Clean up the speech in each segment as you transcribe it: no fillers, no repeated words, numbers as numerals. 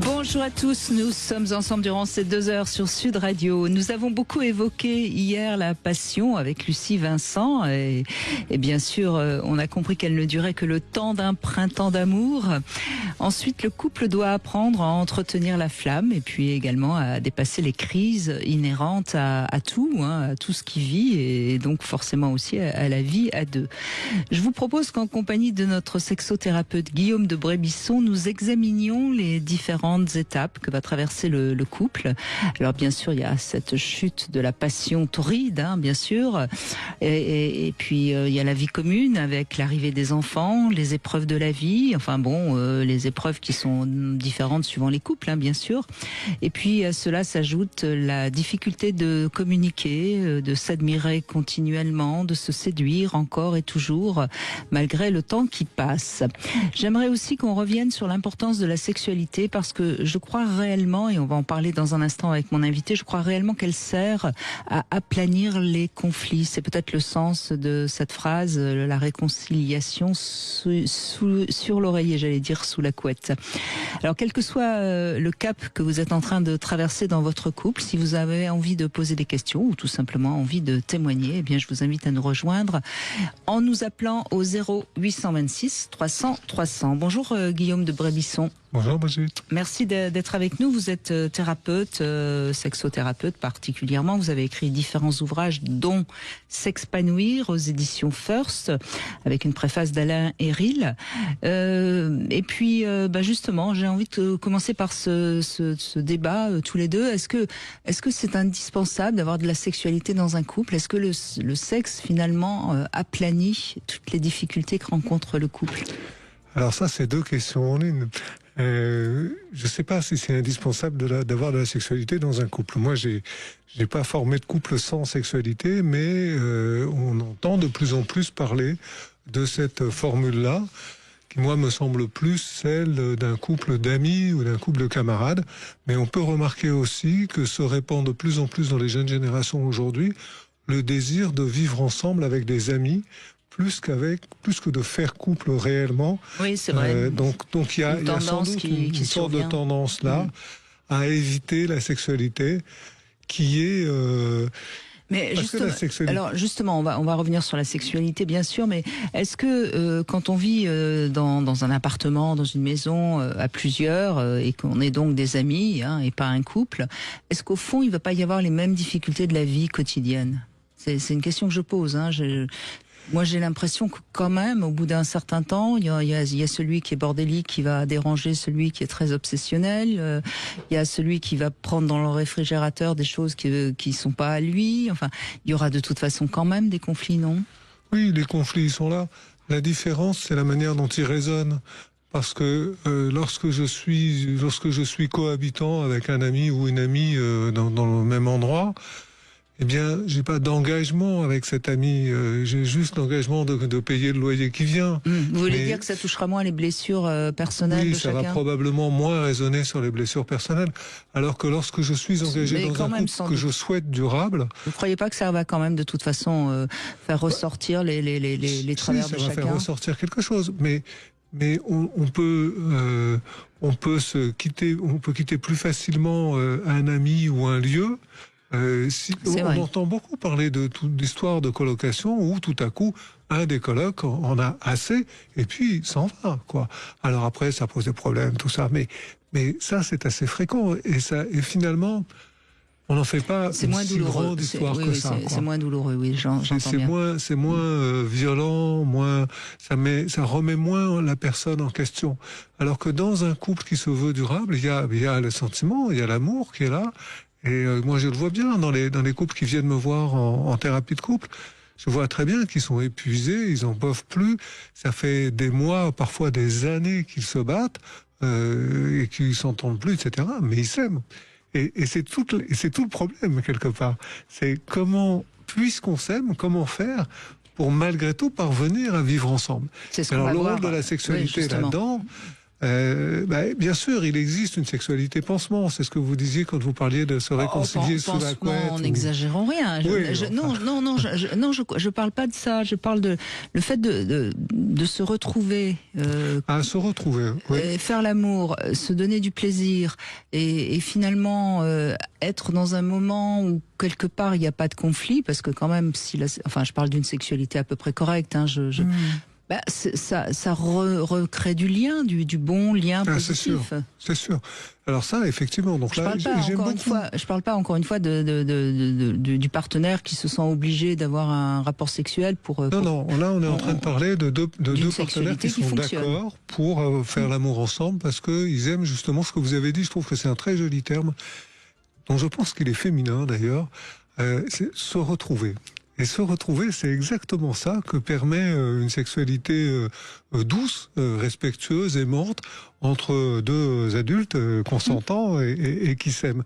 Bonjour à tous, nous sommes ensemble durant ces 2 heures sur Sud Radio. Nous avons beaucoup évoqué hier la passion avec Lucie Vincent et bien sûr on a compris qu'elle ne durait que le temps d'un printemps d'amour. Ensuite le couple doit apprendre à entretenir la flamme et puis également à dépasser les crises inhérentes à tout, à tout ce qui vit et donc forcément aussi à la vie à deux. Je vous propose qu'en compagnie de notre sexothérapeute Guillaume de Brébisson, nous examinions les différentes étapes que va traverser le couple. Alors bien sûr, il y a cette chute de la passion torride, bien sûr, et puis il y a la vie commune avec l'arrivée des enfants, les épreuves de la vie, enfin bon, les épreuves qui sont différentes suivant les couples, bien sûr. Et puis à cela s'ajoute la difficulté de communiquer, de s'admirer continuellement, de se séduire encore et toujours, malgré le temps qui passe. J'aimerais aussi qu'on revienne sur l'importance de la sexualité parce que je crois réellement, et on va en parler dans un instant avec mon invité, je crois réellement qu'elle sert à aplanir les conflits. C'est peut-être le sens de cette phrase, la réconciliation sur l'oreiller, j'allais dire sous la couette. Alors quel que soit le cap que vous êtes en train de traverser dans votre couple, si vous avez envie de poser des questions ou tout simplement envie de témoigner, eh bien je vous invite à nous rejoindre en nous appelant au 0826 300 300. Bonjour Guillaume de Brébisson. Bonjour Brigitte. Merci d'être avec nous. Vous êtes thérapeute, sexothérapeute particulièrement. Vous avez écrit différents ouvrages dont S'expanouir aux éditions First avec une préface d'Alain Héril. Et puis justement, j'ai envie de commencer par ce débat tous les deux. Est-ce que c'est indispensable d'avoir de la sexualité dans un couple? Est-ce que le sexe finalement aplanit toutes les difficultés que rencontre le couple? Alors ça, c'est deux questions en une. Je ne sais pas si c'est indispensable d'avoir de la sexualité dans un couple. Moi, j'ai pas formé de couple sans sexualité, mais on entend de plus en plus parler de cette formule-là, qui moi me semble plus celle d'un couple d'amis ou d'un couple de camarades. Mais on peut remarquer aussi que se répand de plus en plus dans les jeunes générations aujourd'hui le désir de vivre ensemble avec des amis, plus que de faire couple réellement. Oui, c'est vrai. Donc il y a sans doute une sorte de tendance là à éviter la sexualité qui est... Mais justement, on va revenir sur la sexualité, bien sûr, mais est-ce que quand on vit dans un appartement, dans une maison à plusieurs, et qu'on est donc des amis et pas un couple, est-ce qu'au fond, il ne va pas y avoir les mêmes difficultés de la vie quotidienne? C'est une question que je pose. Moi, j'ai l'impression que quand même, au bout d'un certain temps, il y a celui qui est bordélique qui va déranger celui qui est très obsessionnel. Il y a celui qui va prendre dans le réfrigérateur des choses qui sont pas à lui. Enfin, il y aura de toute façon quand même des conflits, non? Oui, les conflits sont là. La différence, c'est la manière dont ils résonnent. Parce que lorsque je suis cohabitant avec un ami ou une amie dans le même endroit, eh bien, j'ai pas d'engagement avec cet ami. J'ai juste l'engagement de payer le loyer qui vient. Vous voulez dire que ça touchera moins les blessures personnelles de chacun? Oui, ça va probablement moins résonner sur les blessures personnelles. Alors que lorsque je suis engagé dans un couple que je souhaite durable... Vous ne croyez pas que ça va quand même de toute façon faire ressortir les travers de chacun? Ça va faire ressortir quelque chose, mais on peut quitter plus facilement un ami ou un lieu. On entend beaucoup parler de toute l'histoire de colocation où tout à coup un des colocs en a assez et puis s'en va, quoi. Alors après ça pose des problèmes, tout ça, mais ça c'est assez fréquent et finalement on n'en fait pas une si grande histoire que ça. C'est moins douloureux, oui, j'entends bien. C'est moins violent, ça remet moins la personne en question. Alors que dans un couple qui se veut durable, il y a le sentiment, il y a l'amour qui est là. Et moi, je le vois bien dans les couples qui viennent me voir en thérapie de couple. Je vois très bien qu'ils sont épuisés, ils en peuvent plus. Ça fait des mois, parfois des années qu'ils se battent et qu'ils s'entendent plus, etc. Mais ils s'aiment. Et c'est tout le problème quelque part. C'est puisqu'on s'aime, comment faire pour malgré tout parvenir à vivre ensemble. C'est ce qu'on va voir. Le rôle de la sexualité là-dedans. Bien sûr, il existe une sexualité pansement. C'est ce que vous disiez quand vous parliez de se réconcilier sous la couette. N'exagérons rien. Je parle pas de ça. Je parle de le fait de se retrouver. Se retrouver. Oui. Faire l'amour, se donner du plaisir et finalement être dans un moment où quelque part il n'y a pas de conflit, parce que quand même, je parle d'une sexualité à peu près correcte. Ça recrée du lien, du bon lien positif. C'est sûr. Alors ça, effectivement. Donc je parle pas encore une fois du partenaire qui se sent obligé d'avoir un rapport sexuel pour. Non. Là, on est en train de parler de deux partenaires qui sont d'accord pour faire l'amour ensemble parce qu'ils aiment justement ce que vous avez dit. Je trouve que c'est un très joli terme, dont je pense qu'il est féminin d'ailleurs. C'est se retrouver. Et se retrouver, c'est exactement ça que permet une sexualité douce, respectueuse, aimante, entre deux adultes consentants et qui s'aiment.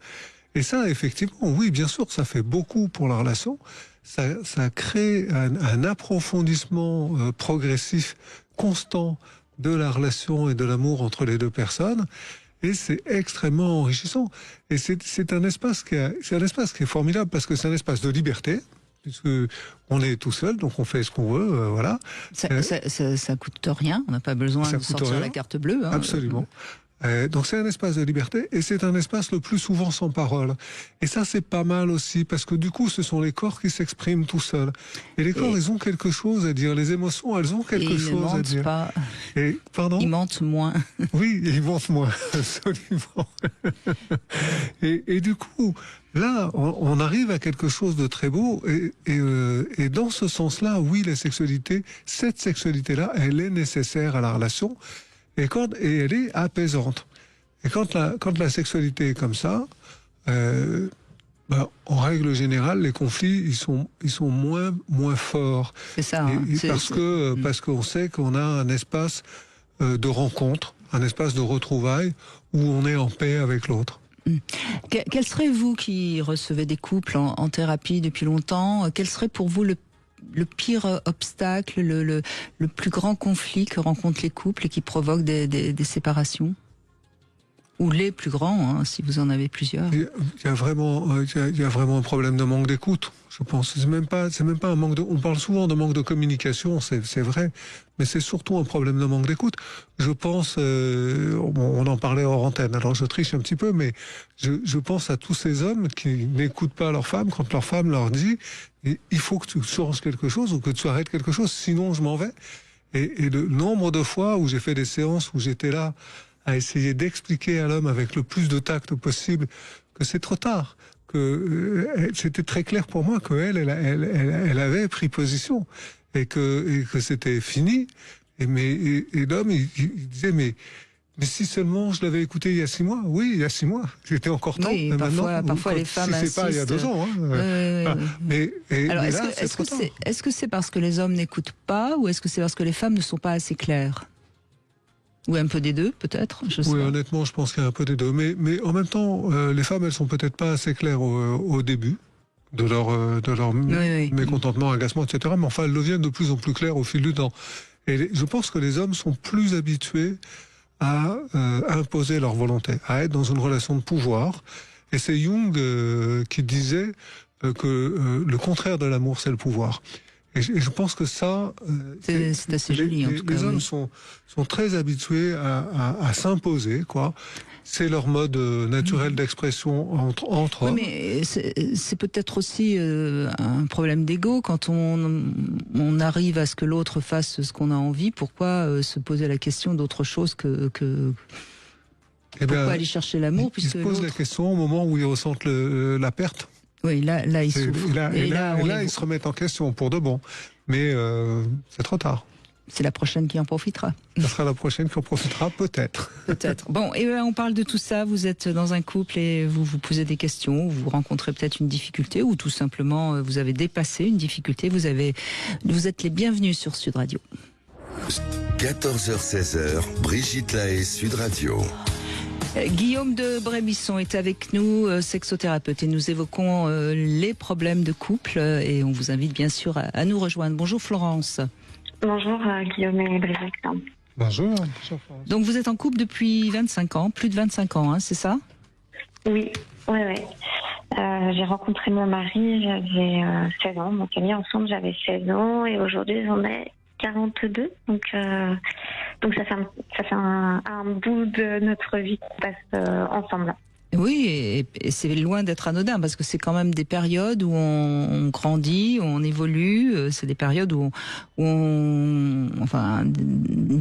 Et ça, effectivement, oui, bien sûr, ça fait beaucoup pour la relation. Ça crée un approfondissement progressif, constant de la relation et de l'amour entre les deux personnes. Et c'est extrêmement enrichissant. Et c'est un espace qui est formidable parce que c'est un espace de liberté. Puisque on est tout seul, donc on fait ce qu'on veut, voilà. Ça coûte rien, on n'a pas besoin de sortir la carte bleue. Absolument. Donc c'est un espace de liberté et c'est un espace le plus souvent sans parole. Et ça c'est pas mal aussi parce que du coup ce sont les corps qui s'expriment tout seuls. Et les corps ils ont quelque chose à dire, les émotions elles ont quelque chose à dire. Pas. Pardon ? Ils mentent moins. Oui, ils mentent moins, absolument. Et du coup, là on arrive à quelque chose de très beau et dans ce sens-là, oui, cette sexualité-là, elle est nécessaire à la relation. Et elle est apaisante. Et quand la sexualité est comme ça, en règle générale, les conflits ils sont moins forts. C'est ça. Parce qu'on sait qu'on a un espace de rencontre, un espace de retrouvailles où on est en paix avec l'autre. Quel serait, vous qui recevez des couples en thérapie depuis longtemps, quel serait pour vous le pire obstacle, le plus grand conflit que rencontrent les couples et qui provoque des séparations? Ou les plus grands, si vous en avez plusieurs. Il y a vraiment un problème de manque d'écoute, je pense. C'est même pas un manque de. On parle souvent de manque de communication, c'est vrai, mais c'est surtout un problème de manque d'écoute. Je pense, on en parlait hors antenne. Alors je triche un petit peu, mais je pense à tous ces hommes qui n'écoutent pas leur femme quand leur femme leur dit il faut que tu changes quelque chose ou que tu arrêtes quelque chose, sinon je m'en vais. Et le nombre de fois où j'ai fait des séances où j'étais là à essayer d'expliquer à l'homme avec le plus de tact possible que c'est trop tard, que c'était très clair pour moi qu'elle avait pris position et que c'était fini. Et l'homme il disait mais si seulement je l'avais écouté il y a 6 mois. Oui, il y a 6 mois, j'étais encore temps. Oui, parfois les femmes insistent. C'est pas il y a 2 ans. Alors est-ce que c'est parce que les hommes n'écoutent pas ou est-ce que c'est parce que les femmes ne sont pas assez claires? Ou un peu des deux, peut-être. Oui, honnêtement, je pense qu'il y a un peu des deux. Mais en même temps, les femmes, elles sont peut-être pas assez claires au début de leur mécontentement, agacement, etc. Mais enfin, elles deviennent de plus en plus claires au fil du temps. Et je pense que les hommes sont plus habitués à imposer leur volonté, à être dans une relation de pouvoir. Et c'est Jung qui disait que le contraire de l'amour, c'est le pouvoir. Et je pense que ça, c'est assez joli. En tout cas, les hommes sont très habitués à s'imposer, quoi. C'est leur mode naturel d'expression entre hommes. Oui, mais c'est peut-être aussi un problème d'ego quand on arrive à ce que l'autre fasse ce qu'on a envie. Pourquoi se poser la question d'autre chose que pourquoi aller chercher l'amour puisque ils se posent la question au moment où ils ressentent la perte. Oui, là ils souffrent. Et là ils se remettent en question pour de bon. Mais c'est trop tard. C'est la prochaine qui en profitera. Ça sera la prochaine qui en profitera, peut-être. Peut-être. Bon, et on parle de tout ça. Vous êtes dans un couple et vous vous posez des questions. Vous rencontrez peut-être une difficulté ou tout simplement vous avez dépassé une difficulté. Vous êtes les bienvenus sur Sud Radio. 14h-16h, Brigitte Lahaie, Sud Radio. Guillaume de Brébisson est avec nous, sexothérapeute, et nous évoquons les problèmes de couple et on vous invite bien sûr à nous rejoindre. Bonjour Florence. Bonjour Guillaume et Brigitte. Bonjour. Bonjour France. Donc vous êtes en couple depuis 25 ans, plus de 25 ans, hein, c'est ça? Oui, oui, oui. J'ai rencontré mon mari, j'avais 16 ans. On s'est mis ensemble, j'avais 16 ans et aujourd'hui j'en ai 42. Donc ça fait un bout de notre vie qu'on passe ensemble. Oui, et c'est loin d'être anodin parce que c'est quand même des périodes où on grandit, où on évolue. C'est des périodes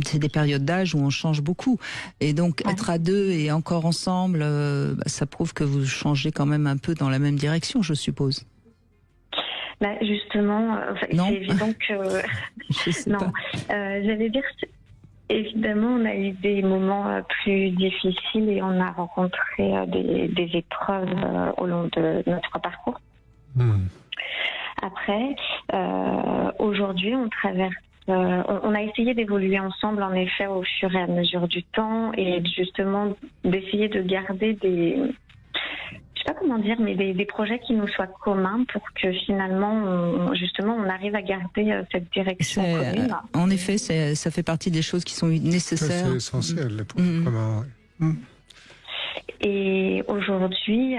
c'est des périodes d'âge où on change beaucoup. Et donc être à deux et encore ensemble, ça prouve que vous changez quand même un peu dans la même direction, je suppose. Bah justement, c'est évident que je sais non. Pas. J'allais dire. Évidemment, on a eu des moments plus difficiles et on a rencontré des épreuves au long de notre parcours. Après, aujourd'hui, on traverse. On a essayé d'évoluer ensemble, en effet, au fur et à mesure du temps, et justement d'essayer de garder je sais pas comment dire, mais des projets qui nous soient communs pour que finalement, on arrive à garder cette direction commune. En effet, ça fait partie des choses qui sont nécessaires. C'est essentiel, les projets communs. Et aujourd'hui,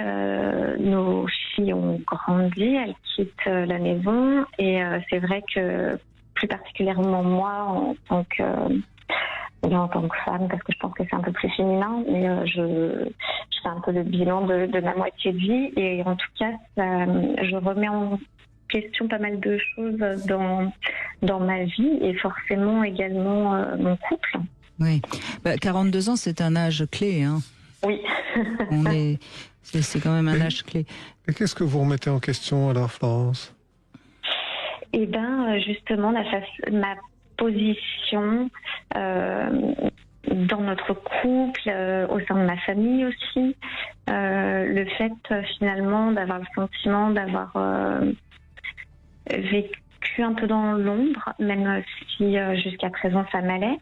nos filles ont grandi, elles quittent la maison, et c'est vrai que plus particulièrement moi, en tant que femme, parce que je pense que c'est un peu plus féminin, mais je fais un peu le bilan de ma moitié de vie, et en tout cas, je remets en question pas mal de choses dans ma vie, et forcément également mon couple. Oui, 42 ans, c'est un âge clé, hein. Oui. C'est quand même un âge clé. Et qu'est-ce que vous remettez en question alors, Florence? Eh bien, justement, ma position dans notre couple, au sein de ma famille aussi, le fait finalement d'avoir le sentiment d'avoir vécu un peu dans l'ombre, même si jusqu'à présent ça m'allait,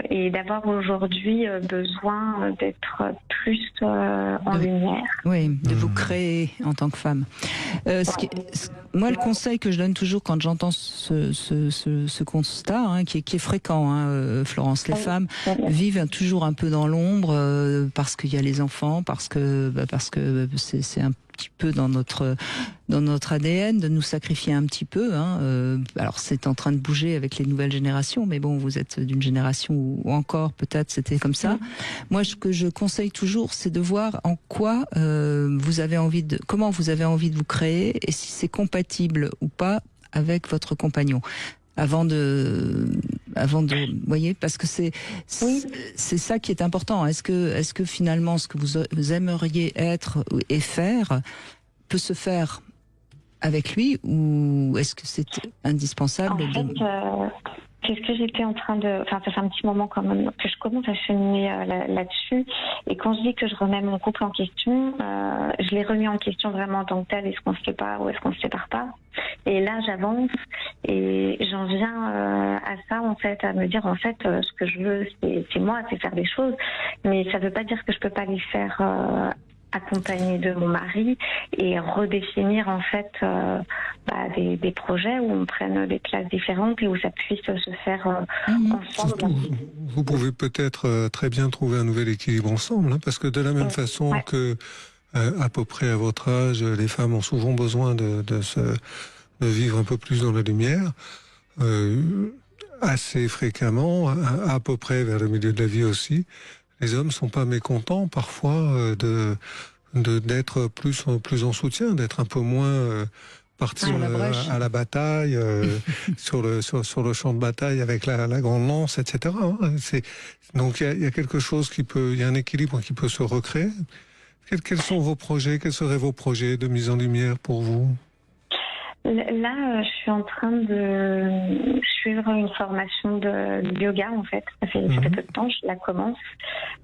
et d'avoir aujourd'hui besoin d'être plus en lumière. Oui, de vous créer en tant que femme. Moi, le conseil que je donne toujours quand j'entends ce constat, hein, qui est fréquent, hein, Florence, les femmes vivent toujours un peu dans l'ombre parce qu'il y a les enfants, parce que c'est un petit peu dans notre ADN de nous sacrifier un petit peu, hein. Alors c'est en train de bouger avec les nouvelles générations, mais bon, vous êtes d'une génération où encore peut-être c'était comme ça. Moi, ce que je conseille toujours, c'est de voir en quoi comment vous avez envie de vous créer et si c'est compatible ou pas avec votre compagnon. Avant de, vous voyez, parce que c'est ça qui est important. Est-ce que finalement ce que vous aimeriez être et faire peut se faire avec lui, ou est-ce que c'est indispensable? C'est ce que j'étais en train de... Enfin, ça fait un petit moment quand même que je commence à cheminer là-dessus. Et quand je dis que je remets mon couple en question, je l'ai remis en question vraiment en tant que tel. Est-ce qu'on se sépare ou est-ce qu'on se sépare pas? Et là, j'avance et j'en viens à ça, en fait, à me dire, en fait, ce que je veux, c'est moi, c'est faire des choses. Mais ça veut pas dire que je peux pas les faire accompagnée de mon mari et redéfinir en fait des projets où on prenne des places différentes et où ça puisse se faire ensemble. Surtout, vous pouvez peut-être très bien trouver un nouvel équilibre ensemble, hein, parce que de la même façon que à peu près à votre âge, les femmes ont souvent besoin de vivre un peu plus dans la lumière. Assez fréquemment, à peu près vers le milieu de la vie aussi, les hommes sont pas mécontents parfois d'être plus en soutien, d'être un peu moins partis à la bataille sur le champ de bataille avec la grande lance, etc. Donc il y a quelque chose il y a un équilibre qui peut se recréer. Quels sont vos projets? Quels seraient vos projets de mise en lumière pour vous? Là, je suis en train de suivre une formation de yoga, en fait. Ça fait peu de temps, je la commence.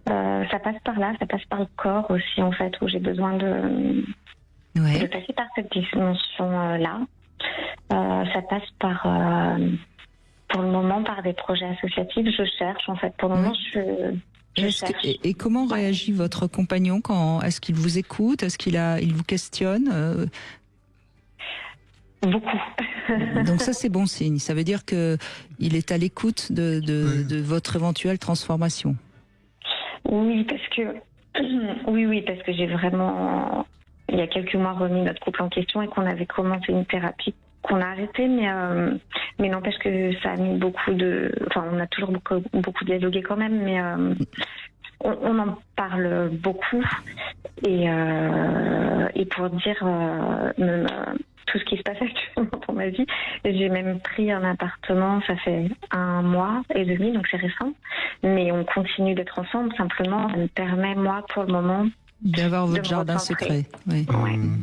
Ça passe par là, ça passe par le corps aussi, en fait, où j'ai besoin de passer par cette dimension-là. Ça passe pour le moment, par des projets associatifs. Je cherche, en fait. Pour le moment, je cherche. Et comment réagit votre compagnon est-ce qu'il vous écoute? Est-ce qu'il vous questionne? Beaucoup. Donc ça, c'est bon signe. Ça veut dire que il est à l'écoute de votre éventuelle transformation. Oui, parce que parce que j'ai vraiment, il y a quelques mois, remis notre couple en question et qu'on avait commencé une thérapie qu'on a arrêtée, mais n'empêche que ça a mis on a toujours beaucoup dialogué quand même, mais on en parle beaucoup et pour dire tout ce qui se passe actuellement dans ma vie, j'ai même pris un appartement, ça fait 1 mois et demi, donc c'est récent, mais on continue d'être ensemble, simplement ça me permet, moi, pour le moment, d'avoir votre jardin secret, oui.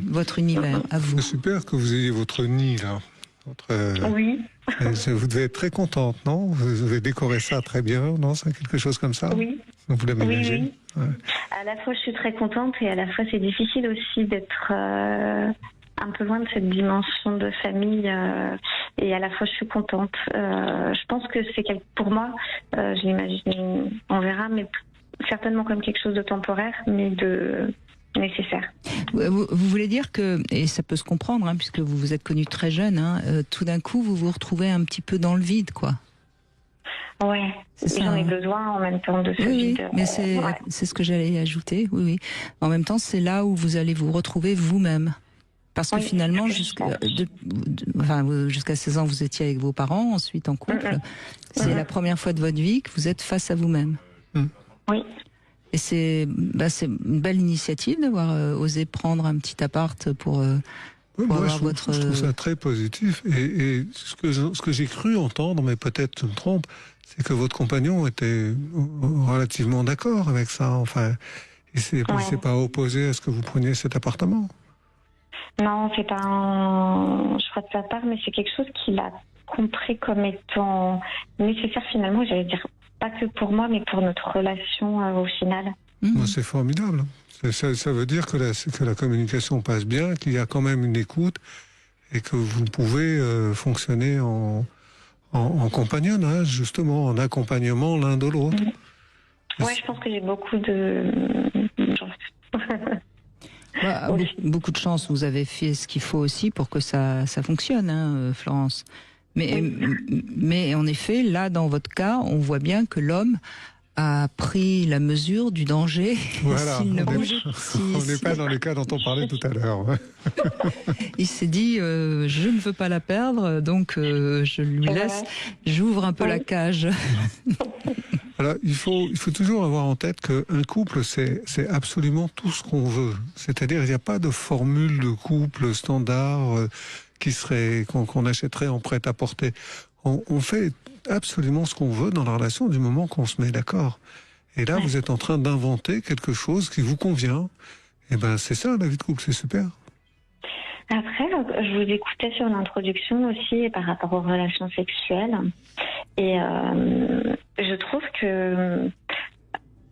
Votre univers à vous. C'est super que vous ayez votre nid là. Oui. Vous devez être très contente, non? Vous avez décoré ça très bien, non? C'est quelque chose comme ça? Oui. Vous l'aménagez? Oui. Ouais. À la fois, je suis très contente et à la fois, c'est difficile aussi d'être un peu loin de cette dimension de famille. Et à la fois, je suis contente. Je pense que c'est pour moi, je l'imagine, on verra, mais certainement comme quelque chose de temporaire, mais de nécessaire. Vous voulez dire que, et ça peut se comprendre, hein, puisque vous vous êtes connu très jeune, tout d'un coup, vous vous retrouvez un petit peu dans le vide, quoi. Ouais, j'en ai besoin en même temps de ce vide. Oui, mais c'est ce que j'allais ajouter, oui. En même temps, c'est là où vous allez vous retrouver vous-même. Parce que finalement, jusqu'à 16 ans, vous étiez avec vos parents, ensuite en couple. C'est la première fois de votre vie que vous êtes face à vous-même. Oui. Et c'est une belle initiative d'avoir osé prendre un petit appart pour moi, je trouve ça très positif. Et ce que j'ai cru entendre, mais peut-être je me trompe, c'est que votre compagnon était relativement d'accord avec ça. Enfin, il s'est pas opposé à ce que vous preniez cet appartement. Non, c'est pas un choix de sa part, mais c'est quelque chose qu'il a compris comme étant nécessaire finalement. J'allais dire pas que pour moi, mais pour notre relation au final. C'est formidable. Ça veut dire que la communication passe bien, qu'il y a quand même une écoute et que vous pouvez fonctionner en compagnonnage, justement, en accompagnement l'un de l'autre. Ouais, je pense que j'ai beaucoup de beaucoup de chance. Vous avez fait ce qu'il faut aussi pour que ça fonctionne, hein, Florence. Mais en effet, là, dans votre cas, on voit bien que l'homme a pris la mesure du danger. Voilà, on n'est pas dans le cas dont on parlait tout à l'heure. Il s'est dit, je ne veux pas la perdre, donc je lui laisse, j'ouvre un peu la cage. Alors, il faut toujours avoir en tête qu'un couple, c'est absolument tout ce qu'on veut. C'est-à-dire, il n'y a pas de formule de couple standard qu'on achèterait en prêt-à-porter. On fait absolument ce qu'on veut dans la relation du moment qu'on se met d'accord. Et là, vous êtes en train d'inventer quelque chose qui vous convient. Et ben, c'est ça, la vie de couple, c'est super. Après, je vous écoutais sur l'introduction aussi par rapport aux relations sexuelles. Et je trouve que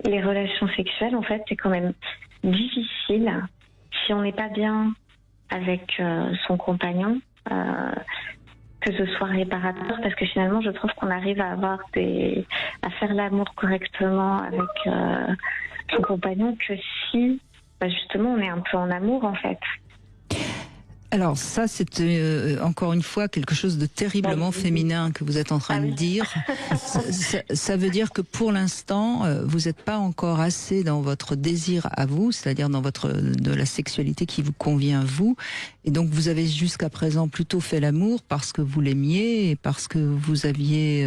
les relations sexuelles, en fait, c'est quand même difficile si on n'est pas bien avec son compagnon, que ce soit réparateur, parce que finalement, je trouve qu'on arrive à faire l'amour correctement avec son compagnon que si, justement, on est un peu en amour, en fait. Alors ça, c'est encore une fois quelque chose de terriblement féminin que vous êtes en train de dire. Ça veut dire que pour l'instant, vous n'êtes pas encore assez dans votre désir à vous, c'est-à-dire dans de la sexualité qui vous convient vous. Et donc vous avez jusqu'à présent plutôt fait l'amour parce que vous l'aimiez et parce que vous aviez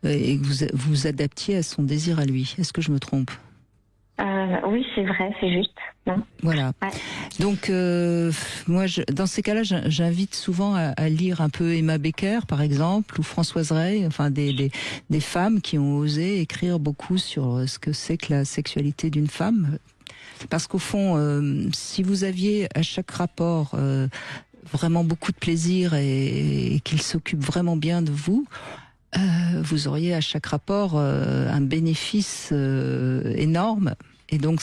et que vous adaptiez à son désir à lui. Est-ce que je me trompe ? Oui, c'est vrai, c'est juste. Non. Voilà. Ouais. Donc, moi, dans ces cas-là, j'invite souvent à lire un peu Emma Becker, par exemple, ou Françoise Rey, enfin des femmes qui ont osé écrire beaucoup sur ce que c'est que la sexualité d'une femme. Parce qu'au fond, si vous aviez à chaque rapport vraiment beaucoup de plaisir et qu'il s'occupe vraiment bien de vous, vous auriez à chaque rapport un bénéfice énorme. Et donc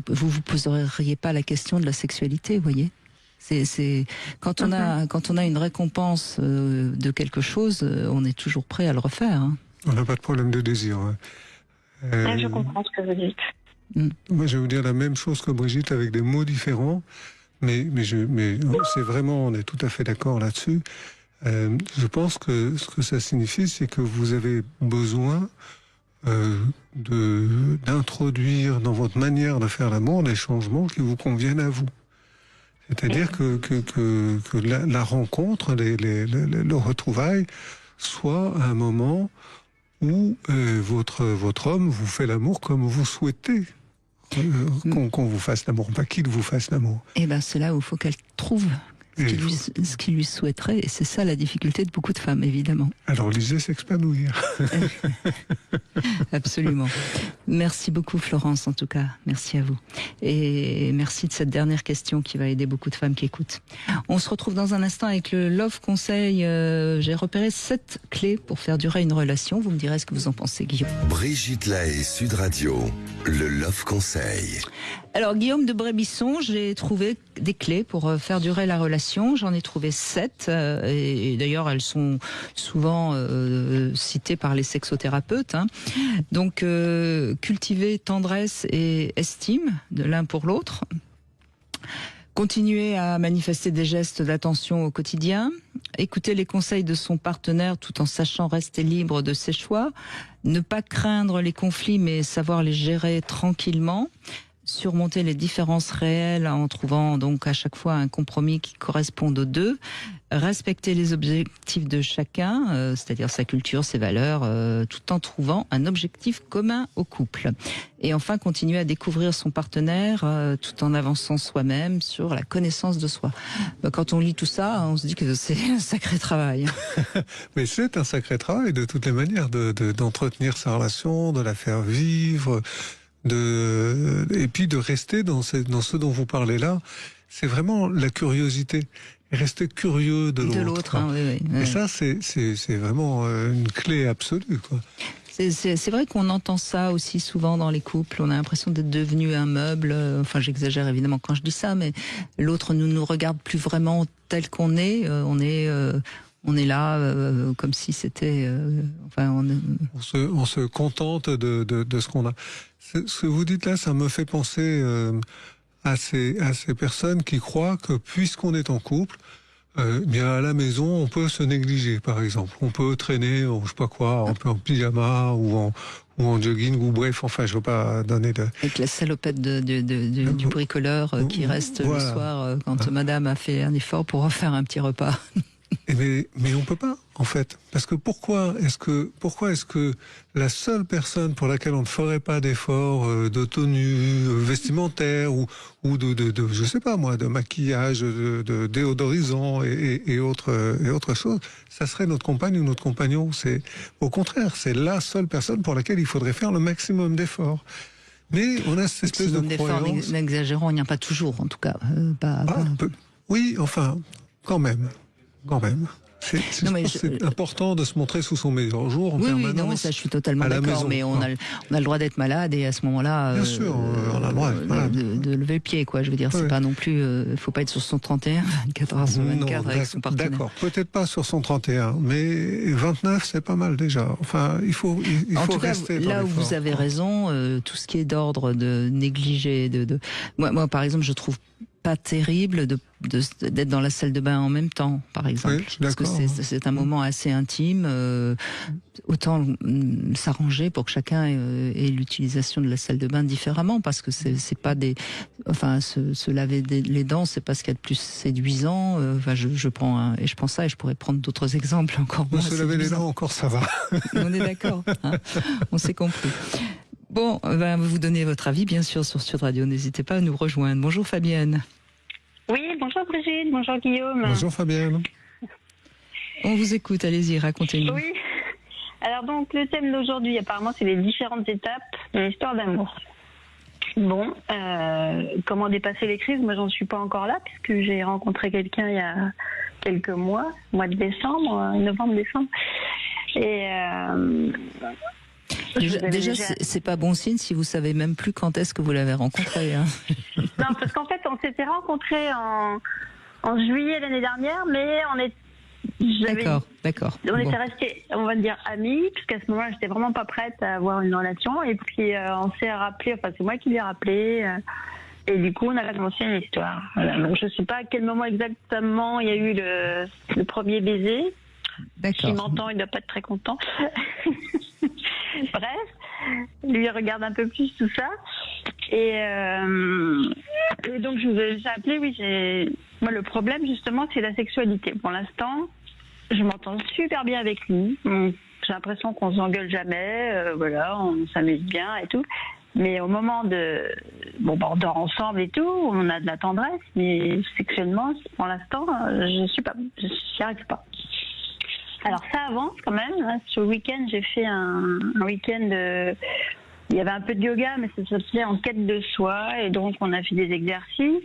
vous poseriez pas la question de la sexualité, vous voyez. C'est quand on a une récompense de quelque chose, on est toujours prêt à le refaire. Hein. On n'a pas de problème de désir. Hein. Je comprends ce que vous dites. Moi, je vais vous dire la même chose que Brigitte avec des mots différents. Mais c'est vraiment, on est tout à fait d'accord là-dessus. Je pense que ce que ça signifie, c'est que vous avez besoin d'introduire dans votre manière de faire l'amour des changements qui vous conviennent à vous. C'est-à-dire que la rencontre, le retrouvail, soit un moment où votre homme vous fait l'amour comme vous souhaitez qu'on vous fasse l'amour, pas qu'il vous fasse l'amour. Et ben c'est là où il faut qu'elle trouve ce qu'il lui souhaiterait, et c'est ça la difficulté de beaucoup de femmes, évidemment. Alors lisez s'expanouir. Absolument. Merci beaucoup Florence, en tout cas. Merci à vous. Et merci de cette dernière question qui va aider beaucoup de femmes qui écoutent. On se retrouve dans un instant avec le Love Conseil. J'ai repéré 7 clés pour faire durer une relation. Vous me direz ce que vous en pensez, Guillaume. Brigitte Lahaie, Sud Radio, le Love Conseil. Alors Guillaume de Brébisson, j'ai trouvé des clés pour faire durer la relation. J'en ai trouvé 7 et d'ailleurs elles sont souvent citées par les sexothérapeutes. Donc cultiver tendresse et estime de l'un pour l'autre. Continuer à manifester des gestes d'attention au quotidien. Écouter les conseils de son partenaire tout en sachant rester libre de ses choix. Ne pas craindre les conflits mais savoir les gérer tranquillement. Surmonter les différences réelles en trouvant donc à chaque fois un compromis qui corresponde aux deux, respecter les objectifs de chacun, c'est-à-dire sa culture, ses valeurs, tout en trouvant un objectif commun au couple. Et enfin, continuer à découvrir son partenaire tout en avançant soi-même sur la connaissance de soi. Quand on lit tout ça, on se dit que c'est un sacré travail. Mais c'est un sacré travail de toutes les manières, d'entretenir sa relation, de la faire vivre, et puis de rester dans ce dont vous parlez là. C'est vraiment la curiosité. Rester curieux de l'autre. Oui. Et ça, c'est vraiment une clé absolue, quoi. C'est vrai qu'on entend ça aussi souvent dans les couples. On a l'impression d'être devenu un meuble. Enfin, j'exagère évidemment quand je dis ça, mais l'autre ne nous regarde plus vraiment tel qu'on est. On est là comme si c'était. On se contente de ce qu'on a. Ce que vous dites là, ça me fait penser à ces personnes qui croient que puisqu'on est en couple, bien à la maison, on peut se négliger, par exemple. On peut traîner, je sais pas quoi, un peu en pyjama ou en jogging, ou bref, enfin, je veux pas donner de... Avec la salopette du bricoleur qui reste le soir quand madame a fait un effort pour refaire un petit repas. Mais on peut pas, en fait. Parce que pourquoi est-ce que la seule personne pour laquelle on ne ferait pas d'effort de tenue vestimentaire ou de je sais pas moi, de maquillage, de déodorisant et autre chose, ça serait notre compagne ou notre compagnon. C'est au contraire, c'est la seule personne pour laquelle il faudrait faire le maximum d'efforts. Mais on a cette espèce de croyance. N'exagérons, il n'y a pas toujours, en tout cas. Oui, enfin, quand même. C'est important de se montrer sous son meilleur jour en permanence. Oui, non, mais ça, je suis totalement d'accord. Mais on a le droit d'être malade et à ce moment-là, bien sûr, on a le droit de lever le pied, quoi. Je veux dire, c'est pas non plus. Faut pas être sur son 31, 24 heures sur 24 avec son partenaire. D'accord, peut-être pas sur son 31, mais 29, c'est pas mal déjà. Enfin, il faut rester. Là où vous avez raison, tout ce qui est d'ordre de négliger, moi, par exemple, je trouve pas terrible d'être dans la salle de bain en même temps, par exemple. Oui, parce que c'est un moment assez intime. Autant s'arranger pour que chacun ait l'utilisation de la salle de bain différemment, parce que c'est pas se laver les dents, c'est pas ce qu'il y a de plus séduisant. Je prends ça et je pourrais prendre d'autres exemples encore moins. Se laver les dents encore, ça va. On est d'accord. On s'est compris. Bon, vous donnez votre avis, bien sûr, sur Sud Radio. N'hésitez pas à nous rejoindre. Bonjour Fabienne. Oui, bonjour Brigitte, bonjour Guillaume. Bonjour Fabienne. On vous écoute, allez-y, racontez-nous. Oui, alors donc le thème d'aujourd'hui, apparemment, c'est les différentes étapes de l'histoire d'amour. Bon, comment dépasser les crises? Moi, j'en suis pas encore là, puisque j'ai rencontré quelqu'un il y a quelques mois, mois de décembre, novembre-décembre. Et... Déjà, c'est pas bon signe si vous savez même plus quand est-ce que vous l'avez rencontré. Non, parce qu'en fait, on s'était rencontrés en juillet l'année dernière, mais D'accord. On était restés, on va dire, amis, puisqu'à ce moment-là, j'étais vraiment pas prête à avoir une relation. Et puis, on s'est rappelé, enfin, c'est moi qui l'ai rappelé. Et du coup, on a commencé une histoire. Voilà. Donc, je ne sais pas à quel moment exactement il y a eu le premier baiser. D'accord. S'il m'entend, il ne doit pas être très content. Bref, lui il regarde un peu plus tout ça. Et donc, je vous ai appelé, oui, moi, le problème, justement, c'est la sexualité. Pour l'instant, je m'entends super bien avec lui. J'ai l'impression qu'on s'engueule jamais. Voilà, on s'amuse bien et tout. Mais au moment on dort ensemble et tout, on a de la tendresse, mais sexuellement, pour l'instant, j'y arrive pas. Alors ça avance quand même. Hein. Sur le week-end, j'ai fait un week-end. Il y avait un peu de yoga, mais ça s'appelait en quête de soi, et donc on a fait des exercices.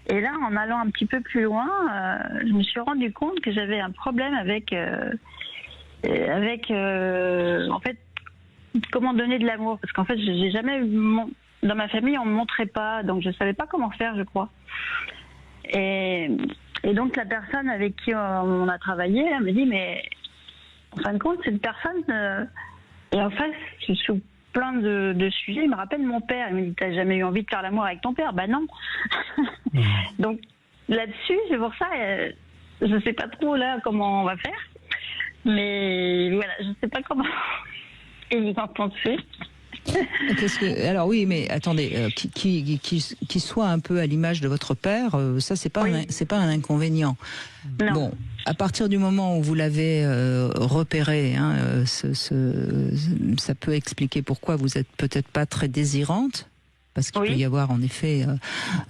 Et là, en allant un petit peu plus loin, je me suis rendu compte que j'avais un problème avec en fait. Comment donner de l'amour, parce qu'en fait j'ai jamais dans ma famille on me montrait pas, donc je savais pas comment faire, je crois. Et donc la personne avec qui on a travaillé, elle me dit mais en fin de compte cette personne et en face sur plein de sujets, il me rappelle mon père. Il me dit t'as jamais eu envie de faire l'amour avec ton père? Bah non. Donc là-dessus c'est pour ça je sais pas trop là comment on va faire, mais voilà, je sais pas comment. Et vous en pensez? Alors oui, mais attendez, qui soit un peu à l'image de votre père, ça c'est pas c'est pas un inconvénient. Non. Bon, à partir du moment où vous l'avez repéré, hein, ça peut expliquer pourquoi vous êtes peut-être pas très désirante. Parce qu'il peut y avoir en effet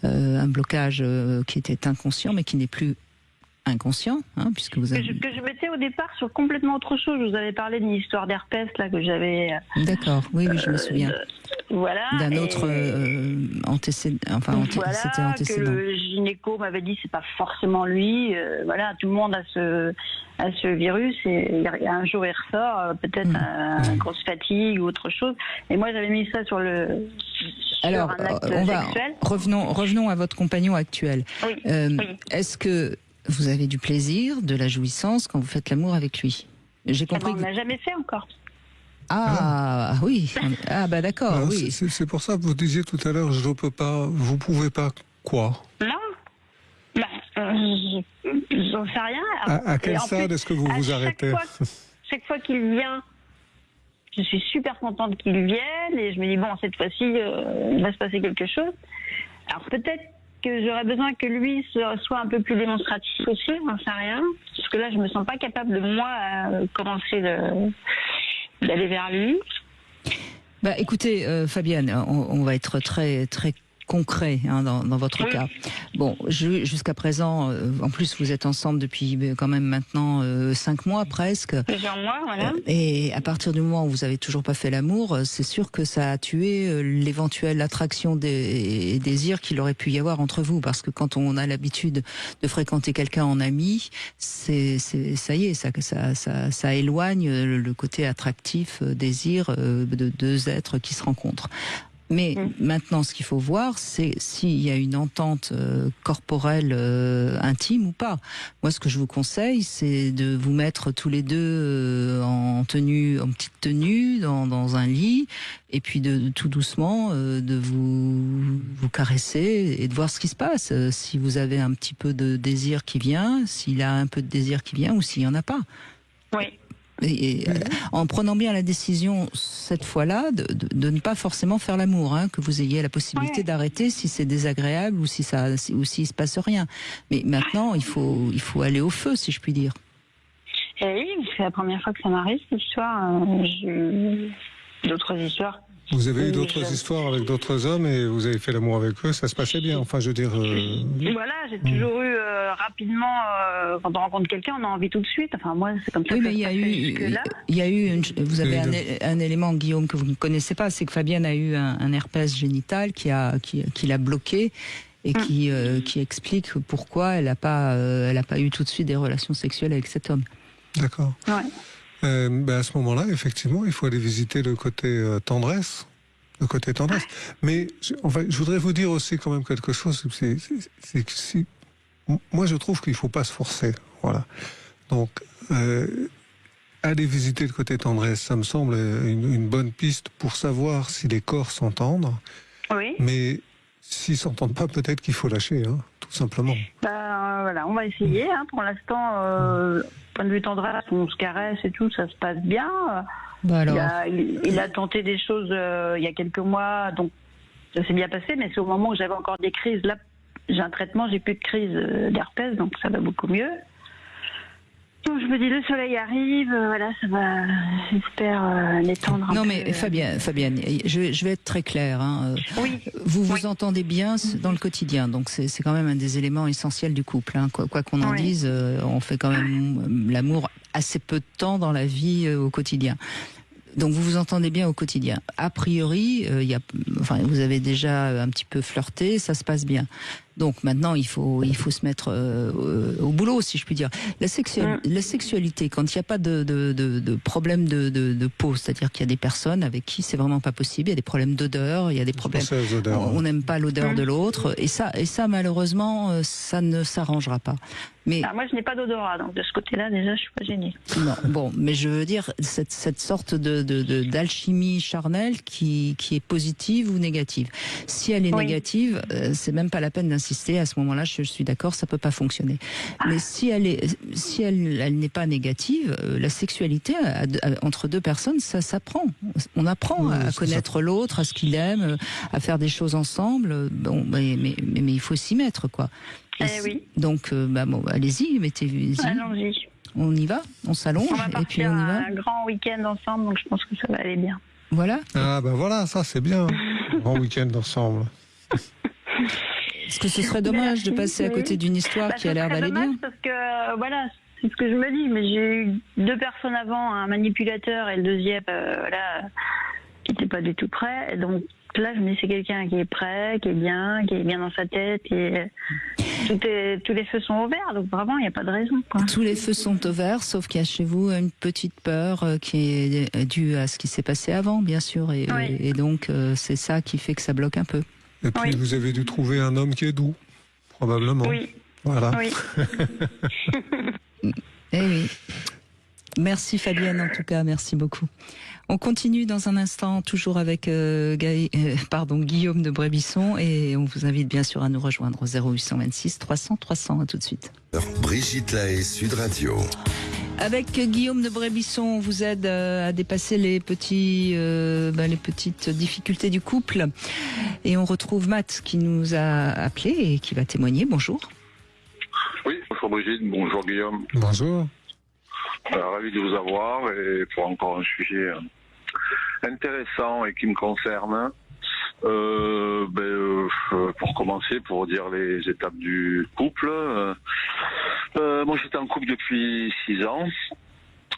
un blocage qui était inconscient, mais qui n'est plus inconscient, hein, puisque vous avez... que je mettais au départ sur complètement autre chose. Je vous avais parlé d'une histoire d'herpès là que j'avais. D'accord, oui, je me souviens. Voilà. D'un autre antécédent. Voilà, c'était antécédent. Que le gynéco m'avait dit c'est pas forcément lui. Voilà, tout le monde a ce virus et un jour il ressort, peut-être une grosse fatigue ou autre chose. Et moi j'avais mis ça sur un acte sexuel. Revenons à votre compagnon actuel. Oui. Est-ce que vous avez du plaisir, de la jouissance quand vous faites l'amour avec lui? J'ai compris. On n'a jamais fait encore. Ah oui. Ah bah d'accord. Alors, oui. C'est pour ça que vous disiez tout à l'heure, je peux pas. Vous pouvez pas quoi? Non. J'en sais rien. À quel stade est-ce que vous vous arrêtez? Chaque fois qu'il vient, je suis super contente qu'il vienne et je me dis bon, cette fois-ci, il va se passer quelque chose. Alors peut-être que j'aurais besoin que lui soit un peu plus démonstratif aussi, j'en sais rien. Parce que là, je me sens pas capable de moi commencer d'aller vers lui. Bah écoutez, Fabienne, on va être très très concret hein, dans votre cas. Bon, jusqu'à présent, en plus vous êtes ensemble depuis quand même maintenant 5 mois presque. Plusieurs mois, voilà. Et à partir du moment où vous avez toujours pas fait l'amour, c'est sûr que ça a tué l'éventuelle attraction et désir qu'il aurait pu y avoir entre vous, parce que quand on a l'habitude de fréquenter quelqu'un en ami, ça y est, ça éloigne le côté attractif, désir de deux êtres qui se rencontrent. Mais maintenant, ce qu'il faut voir, c'est s'il y a une entente corporelle intime ou pas. Moi, ce que je vous conseille, c'est de vous mettre tous les deux en petite tenue, dans un lit, et puis de tout doucement de vous caresser et de voir ce qui se passe. Si vous avez un petit peu de désir qui vient, s'il a un peu de désir qui vient, ou s'il y en a pas. Oui. Et en prenant bien la décision cette fois-là de ne pas forcément faire l'amour, hein, que vous ayez la possibilité d'arrêter si c'est désagréable ou s'il se passe rien. Mais maintenant, il faut aller au feu, si je puis dire. Et oui, c'est la première fois que ça m'arrive, cette histoire. D'autres histoires. Vous avez eu d'autres histoires avec d'autres hommes et vous avez fait l'amour avec eux, ça se passait bien, enfin je veux dire... Voilà, j'ai toujours eu rapidement, quand on rencontre quelqu'un, on a envie tout de suite, enfin moi c'est comme ça que ça se passait jusque-là. Vous avez un élément, Guillaume, que vous ne connaissez pas, c'est que Fabienne a eu un herpès génital qui l'a bloqué et qui explique pourquoi elle n'a pas eu tout de suite des relations sexuelles avec cet homme. D'accord. Ouais. À ce moment-là, effectivement, il faut aller visiter le côté tendresse. Le côté tendresse. Mais je voudrais vous dire aussi quand même quelque chose. C'est que moi, je trouve qu'il ne faut pas se forcer. Voilà. Donc, aller visiter le côté tendresse, ça me semble une bonne piste pour savoir si les corps s'entendent. Oui. Mais s'ils s'entendent pas, peut-être qu'il faut lâcher, hein, tout simplement. Voilà, on va essayer. Hein. Pour l'instant, point de vue tendresse, on se caresse et tout, ça se passe bien. Bah alors. Il a tenté des choses il y a quelques mois, donc ça s'est bien passé, mais c'est au moment où j'avais encore des crises. Là, j'ai un traitement, j'ai plus de crise d'herpès, donc ça va beaucoup mieux. Donc je me dis, le soleil arrive, voilà, ça va, j'espère, l'étendre un peu. Non mais Fabienne, je vais être très claire. Hein. Oui. Vous entendez bien dans le quotidien, donc c'est quand même un des éléments essentiels du couple. Hein. Quoi qu'on en dise, on fait quand même l'amour assez peu de temps dans la vie au quotidien. Donc vous vous entendez bien au quotidien. A priori, vous avez déjà un petit peu flirté, ça se passe bien. Donc maintenant, il faut se mettre au boulot, si je puis dire. La sexualité, quand il n'y a pas de problème de peau, c'est-à-dire qu'il y a des personnes avec qui c'est vraiment pas possible, il y a des problèmes d'odeur, il y a des problèmes. On n'aime pas l'odeur de l'autre, et ça malheureusement, ça ne s'arrangera pas. Mais moi, je n'ai pas d'odorat, donc de ce côté-là, déjà, je suis pas gênée. Non, bon, mais je veux dire cette sorte d'alchimie charnelle qui est positive ou négative. Si elle est négative, c'est même pas la peine d'insister. À ce moment-là, je suis d'accord, ça peut pas fonctionner. Mais si elle n'est pas négative, la sexualité entre deux personnes, ça s'apprend. On apprend à connaître l'autre, à ce qu'il aime, à faire des choses ensemble. Bon, mais il faut s'y mettre, quoi. Oui. Donc, allez-y, mettez-y. Allons-y. On y va, on s'allonge et puis on y va. Un grand week-end ensemble, donc je pense que ça va aller bien. Voilà. Ah voilà, ça c'est bien. Grand week-end ensemble. Est-ce que ce serait dommage de passer à côté d'une histoire qui a l'air d'aller bien? Parce que voilà, c'est ce que je me dis. Mais j'ai eu 2 personnes avant, un manipulateur et le deuxième, qui n'était pas du tout prêt. Et donc là, je me dis c'est quelqu'un qui est prêt, qui est bien dans sa tête. Et tous les feux sont ouverts. Donc vraiment, il n'y a pas de raison, quoi. Tous les feux sont ouverts, sauf qu'il y a chez vous une petite peur qui est due à ce qui s'est passé avant, bien sûr. Et donc, c'est ça qui fait que ça bloque un peu. Et puis vous avez dû trouver un homme qui est doux, probablement. Oui. Voilà. Oui. Eh oui. Merci Fabienne, en tout cas, merci beaucoup. On continue dans un instant, toujours avec Guillaume de Brébisson, et on vous invite bien sûr à nous rejoindre au 0826 300 300. À tout de suite. Brigitte Lahaie, Sud Radio. Avec Guillaume de Brébisson, on vous aide à dépasser les petites difficultés du couple. Et on retrouve Matt qui nous a appelé et qui va témoigner. Bonjour. Oui, bonjour Brigitte, bonjour Guillaume. Bonjour. Ravi de vous avoir et pour encore un sujet intéressant et qui me concerne. Pour commencer, pour dire les étapes du couple. Moi, j'étais en couple depuis 6 ans.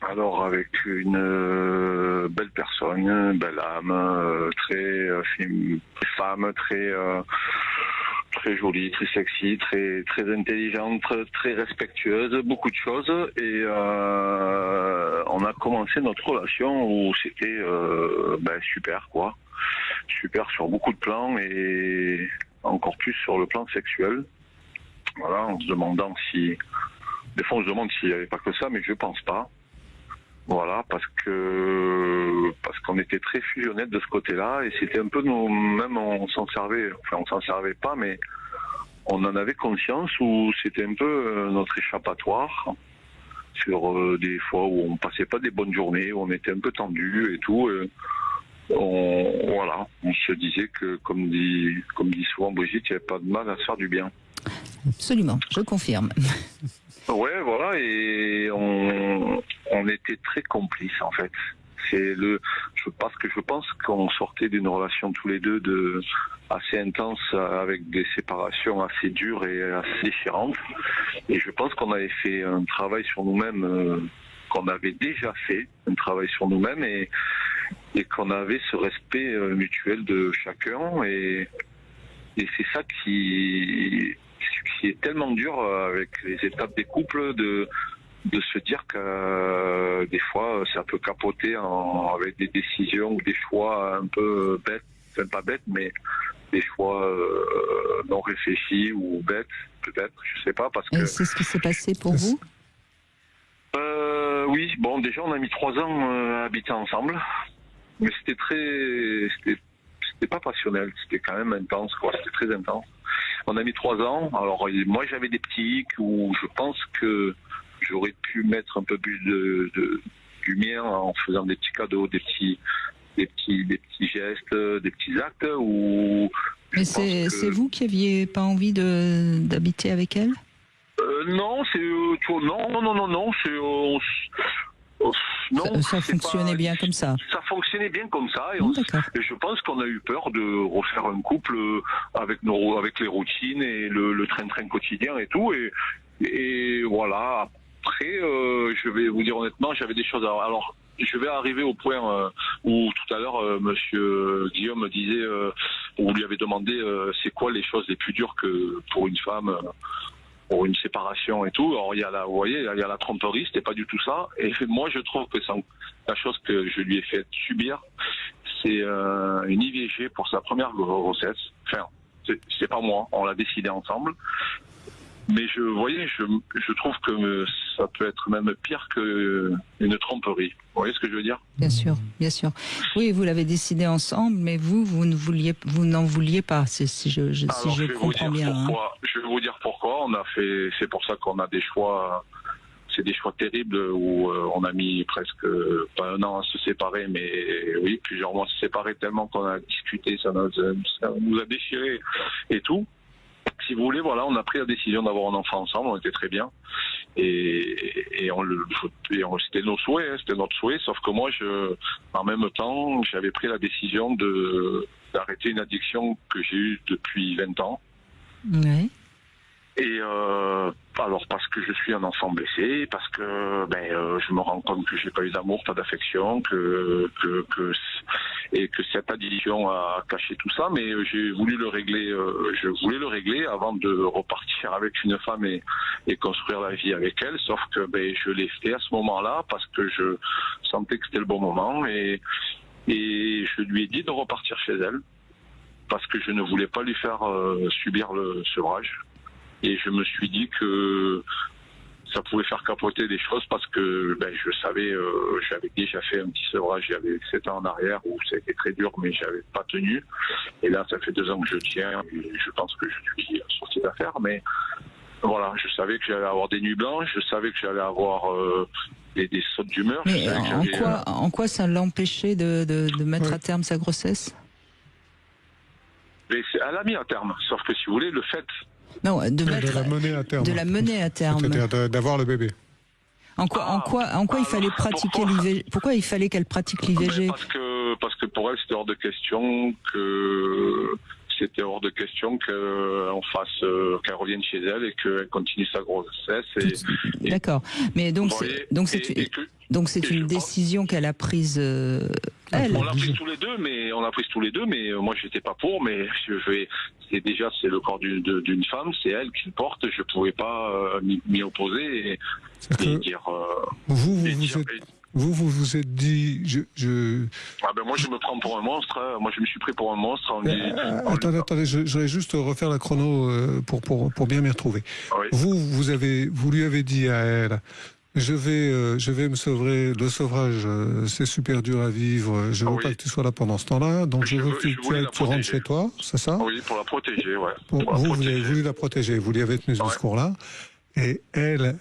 Alors, avec une belle personne, une belle âme, très femme, très jolie, très sexy, très intelligente, très respectueuse, beaucoup de choses. Et on a commencé notre relation où c'était super, quoi. Super sur beaucoup de plans et encore plus sur le plan sexuel. Voilà, en se demandant si... Des fois on se demande s'il n'y avait pas que ça, mais je pense pas. Voilà, parce qu'on était très fusionnels de ce côté-là et c'était un peu nous-mêmes, on s'en servait pas, mais on en avait conscience où c'était un peu notre échappatoire sur des fois où on passait pas des bonnes journées, où on était un peu tendu et tout. On se disait que, comme dit souvent Brigitte, il n'y avait pas de mal à se faire du bien. Absolument, je confirme. Ouais, voilà, et on était très complices en fait. Je pense qu'on sortait d'une relation tous les deux assez intense, avec des séparations assez dures et assez déchirantes. Et je pense qu'on avait fait un travail sur nous-mêmes, qu'on avait déjà fait un travail sur nous-mêmes et qu'on avait ce respect mutuel de chacun. Et c'est ça qui est tellement dur avec les étapes des couples, de se dire que des fois ça peut capoter avec des décisions ou des choix un peu bêtes, enfin pas bêtes, mais des choix non réfléchis ou bêtes, peut-être, je sais pas, parce que... Et c'est ce qui s'est passé pour vous? Oui, bon, déjà on a mis 3 ans à habiter ensemble, mais c'était c'était pas passionnel, c'était quand même intense, quoi. C'était très intense. On a mis 3 ans. Alors moi j'avais des petits où je pense que j'aurais pu mettre un peu plus du mien en faisant des petits cadeaux, des petits gestes, des petits actes. Mais c'est vous qui aviez pas envie d'habiter avec elle? Non, non. Non, ça fonctionnait bien comme ça. Ça fonctionnait bien comme ça, et je pense qu'on a eu peur de refaire un couple avec les routines et le train-train quotidien et tout, et voilà. Après, je vais vous dire honnêtement, j'avais des choses à... Alors, je vais arriver au point où tout à l'heure, Monsieur Guillaume me disait, où vous lui avez demandé c'est quoi les choses les plus dures que pour une femme, pour une séparation et tout. Alors vous voyez, il y a la tromperie, c'était pas du tout ça. Et moi, je trouve que la chose que je lui ai fait subir, c'est une IVG pour sa première grossesse. Enfin, c'est pas moi, on l'a décidé ensemble. Mais je trouve que ça peut être même pire qu'une tromperie. Vous voyez ce que je veux dire? Bien sûr, bien sûr. Oui, vous l'avez décidé ensemble, mais vous n'en vouliez pas, si je comprends bien. Je vais vous dire pourquoi. C'est pour ça qu'on a des choix. C'est des choix terribles où on a mis presque pas un an à se séparer, mais oui, plusieurs mois à se séparer, tellement qu'on a discuté, ça nous a déchiré et tout. Si vous voulez, voilà, on a pris la décision d'avoir un enfant ensemble, on était très bien, et c'était nos souhaits, hein, c'était notre souhait, sauf que moi, en même temps, j'avais pris la décision d'arrêter une addiction que j'ai eue depuis 20 ans. Oui. Et alors parce que je suis un enfant blessé, parce que je me rends compte que j'ai pas eu d'amour, pas d'affection, et que cette addiction a caché tout ça, mais j'ai voulu le régler. Je voulais le régler avant de repartir avec une femme et construire la vie avec elle. Sauf que je l'ai fait à ce moment-là parce que je sentais que c'était le bon moment, et je lui ai dit de repartir chez elle parce que je ne voulais pas lui faire subir le sevrage. Et je me suis dit que ça pouvait faire capoter des choses parce que je savais, j'avais déjà fait un petit sevrage, il y avait 7 ans en arrière où ça a été très dur, mais j'avais pas tenu. Et là, ça fait 2 ans que je tiens, et je pense que je suis sorti d'affaire. Mais voilà, je savais que j'allais avoir des nuits blanches, je savais que j'allais avoir des sautes d'humeur. Mais en quoi ça l'empêchait de mettre à terme sa grossesse? Mais elle a mis à terme, sauf que si vous voulez, le fait... Non, de la mener à terme. De la mener à terme. C'est-à-dire d'avoir le bébé. En quoi il fallait pratiquer l'IVG? Pourquoi il fallait qu'elle pratique l'IVG? Parce que pour elle, c'était hors de question qu'elle revienne chez elle et qu'elle continue sa grossesse. D'accord. Mais donc c'est une décision qu'elle a prise. Elle. On l'a prise tous les deux, mais moi j'étais pas pour. Mais c'est le corps d'une femme, c'est elle qui le porte. Je pouvais pas m'y opposer et dire. Vous vous êtes dit, moi je me prends pour un monstre. Hein. Moi je me suis pris pour un monstre. Attendez, je vais juste refaire la chrono pour bien m'y retrouver. Oui. Vous lui avez dit à elle, je vais me sauver. Le sevrage, c'est super dur à vivre. Je veux pas que tu sois là pendant ce temps-là. Donc je veux que tu rentres chez toi, c'est ça? Oui, pour la protéger, ouais. Vous avez voulu la protéger. Vous lui avez tenu ce discours-là. Et elle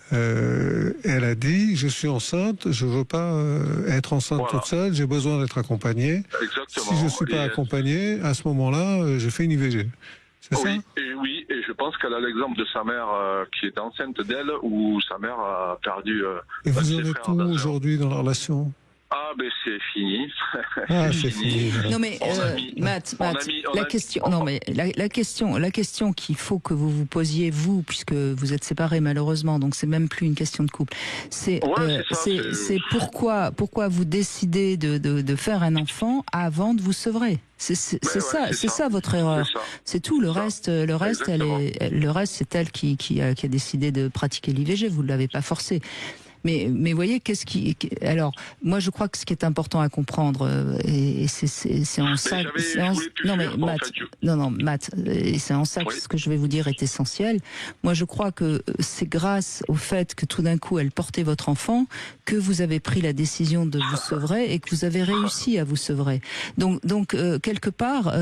a dit, je suis enceinte, je veux pas être enceinte toute seule, j'ai besoin d'être accompagnée. Exactement. Si je suis pas accompagnée, à ce moment-là, je fais une IVG. C'est ça? Oui, et je pense qu'elle a l'exemple de sa mère qui est enceinte d'elle, où sa mère a perdu... et vous en êtes où aujourd'hui dans la relation? Ah, c'est fini. C'est fini. Non mais Matt, la question qu'il faut que vous vous posiez vous, puisque vous êtes séparés malheureusement, donc c'est même plus une question de couple. C'est pourquoi vous décidez de faire un enfant avant de vous sevrer. C'est ça votre erreur. C'est tout. Le reste, c'est elle qui a décidé de pratiquer l'IVG. Vous ne l'avez pas forcé. Mais voyez, alors, moi, je crois que ce qui est important à comprendre, et c'est en ça... Matt, et c'est en ça que ce que je vais vous dire est essentiel. Moi, je crois que c'est grâce au fait que tout d'un coup, elle portait votre enfant, que vous avez pris la décision de vous sevrer et que vous avez réussi à vous sevrer. Donc quelque part,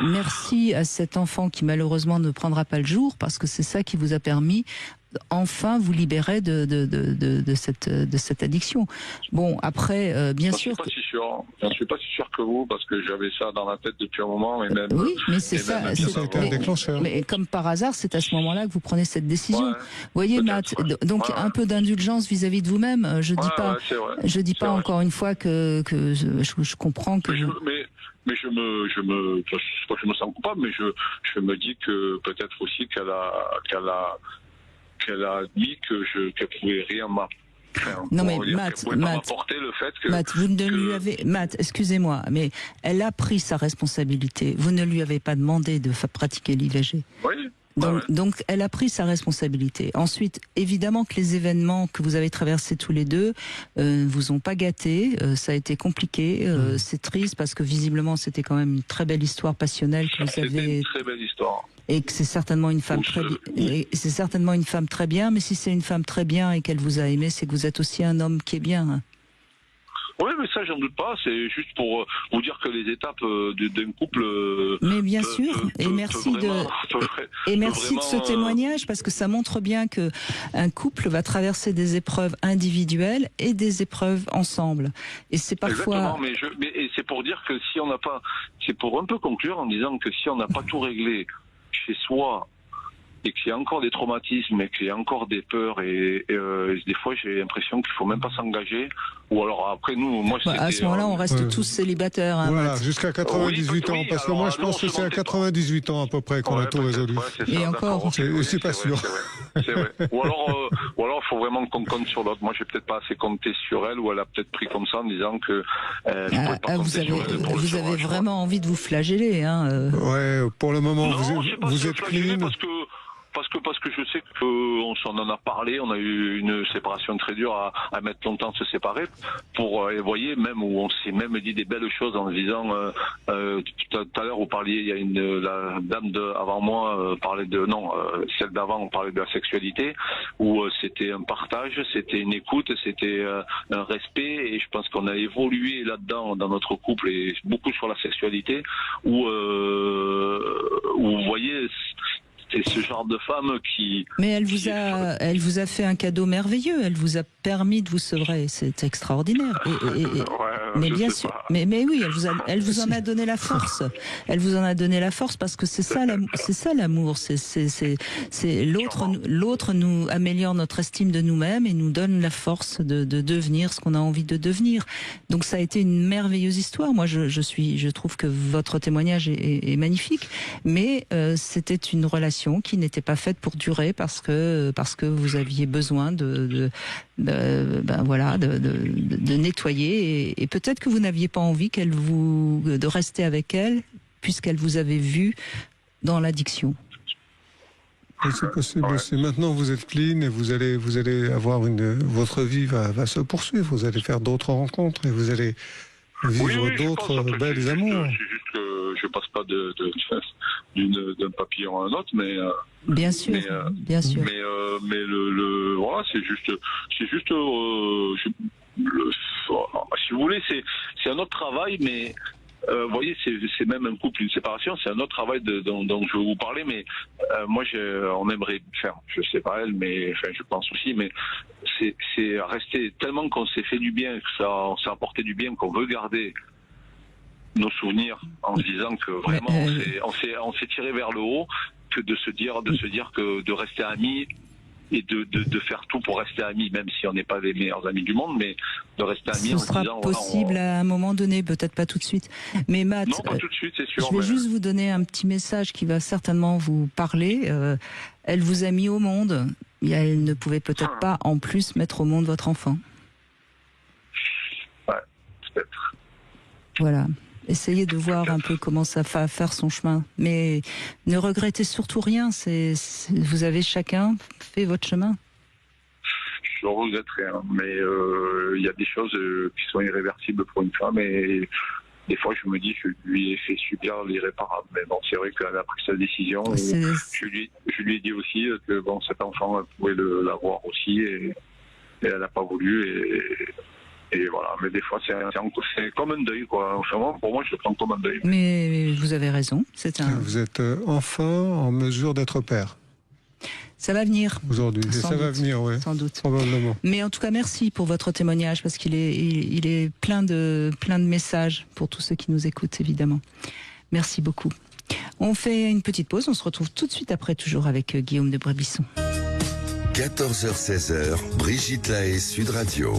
merci à cet enfant qui malheureusement ne prendra pas le jour, parce que c'est ça qui vous a permis enfin vous libérer de cette addiction. Bon, après, bien sûr... J'en suis pas si sûr que vous, parce que j'avais ça dans la tête depuis un moment. Et même, oui, mais c'est ça. Ça a été un déclencheur. Mais comme par hasard, c'est à ce moment-là que vous prenez cette décision. Vous voyez, Matt, donc un peu d'indulgence vis-à-vis de vous-même. Je dis pas encore une fois que je comprends que... Mais je sais pas que je me sens coupable, mais je me dis que peut-être aussi qu'elle a admis qu'elle pouvait rien m'apporter. Non mais Matt, le fait que... Matt, vous ne lui avez... Matt, excusez-moi, mais elle a pris sa responsabilité. Vous ne lui avez pas demandé de pratiquer l'IVG. Oui. Donc elle a pris sa responsabilité. Ensuite, évidemment que les événements que vous avez traversés tous les deux vous ont pas gâté. Ça a été compliqué. C'est triste parce que visiblement c'était quand même une très belle histoire passionnelle que vous avez. C'était une très belle histoire. Et que c'est certainement une femme très bien. Mais si c'est une femme très bien et qu'elle vous a aimé, c'est que vous êtes aussi un homme qui est bien. Oui, mais ça, j'en doute pas. C'est juste pour vous dire que les étapes d'un couple. Mais bien sûr. Et merci de ce témoignage, parce que ça montre bien que un couple va traverser des épreuves individuelles et des épreuves ensemble. Et c'est parfois. Exactement. Mais c'est pour dire que si on n'a pas, c'est pour un peu conclure en disant que si on n'a pas tout réglé chez soi, et qu'il y a encore des traumatismes et qu'il y a encore des peurs et des fois j'ai l'impression qu'il faut même pas s'engager, ou alors après moi à ce moment-là on reste tous célibataires. Voilà, jusqu'à 98 ans, parce que moi je pense que c'est à 98 ans à peu près qu'on a tout résolu. Et encore, c'est pas sûr. C'est vrai. Ou alors faut vraiment qu'on compte sur l'autre. Moi j'ai peut-être pas assez compté sur elle, ou elle a peut-être pris comme ça en disant que vous avez vraiment envie de vous flageller, hein. Ouais, pour le moment vous êtes clean. Parce que je sais qu'on s'en en a parlé, on a eu une séparation très dure à mettre longtemps de se séparer, vous voyez, même où on s'est même dit des belles choses en se disant, tout à l'heure vous parliez, il y a la dame avant moi parlait celle d'avant on parlait de la sexualité, où c'était un partage, c'était une écoute, c'était un respect, et je pense qu'on a évolué là-dedans dans notre couple, et beaucoup sur la sexualité, où vous voyez, c'est ce genre de femme qui... Mais elle vous a fait un cadeau merveilleux. Elle vous a permis de vous sevrer. C'est extraordinaire. Mais bien sûr. Mais oui, elle vous en a donné la force. Elle vous en a donné la force parce que c'est ça l'amour. C'est l'autre nous améliore notre estime de nous-mêmes et nous donne la force de devenir ce qu'on a envie de devenir. Donc ça a été une merveilleuse histoire. Moi, je trouve que votre témoignage est magnifique. Mais c'était une relation qui n'était pas faite pour durer parce que vous aviez besoin de nettoyer, et peut-être que vous n'aviez pas envie de rester avec elle puisqu'elle vous avait vu dans l'addiction. C'est possible. Ouais. Maintenant vous êtes clean et vous allez avoir votre vie va se poursuivre. Vous allez faire d'autres rencontres et vous allez vivre d'autres belles amours. C'est juste que je passe pas d'un papillon à un autre, mais bien sûr. Mais voilà, c'est juste si vous voulez, c'est un autre travail, mais vous voyez, c'est même un couple, une séparation, c'est un autre travail dont je vais vous parler, mais moi on aimerait faire, je sais pas elle, mais enfin je pense aussi, mais c'est rester tellement qu'on s'est fait du bien, que on s'est apporté du bien, qu'on veut garder nos souvenirs en se disant que vraiment on s'est tiré vers le haut, que de se dire que de rester amis et de faire tout pour rester amis, même si on n'est pas les meilleurs amis du monde, mais de rester amis en se disant... Ce sera possible à un moment donné, peut-être pas tout de suite. Mais Matt, non, pas tout de suite, c'est sûr. Je vais juste vous donner un petit message qui va certainement vous parler. Elle vous a mis au monde, et elle ne pouvait peut-être pas en plus mettre au monde votre enfant. Ouais, peut-être. Voilà. Essayez de voir un peu comment ça va faire son chemin. Mais ne regrettez surtout rien. Vous avez chacun fait votre chemin. je regrette rien. Mais il y a des choses qui sont irréversibles pour une femme et des fois je me dis que je lui ai fait subir l'irréparable. Mais bon, c'est vrai qu'elle a pris sa décision. Je lui ai dit aussi que bon, cet enfant elle pouvait l'avoir aussi et elle n'a pas voulu et voilà. Mais des fois c'est comme un deuil quoi. Enfin, pour moi je le prends comme un deuil. Mais vous avez raison. Vous êtes enfin en mesure d'être père. Ça va venir. Aujourd'hui. Et ça va venir, oui. Sans doute. Probablement. Mais en tout cas, merci pour votre témoignage parce qu'il est plein de messages pour tous ceux qui nous écoutent, évidemment. Merci beaucoup. On fait une petite pause. On se retrouve tout de suite après, toujours avec Guillaume de Brébisson. 14h-16h, Brigitte Lahaie, Sud Radio.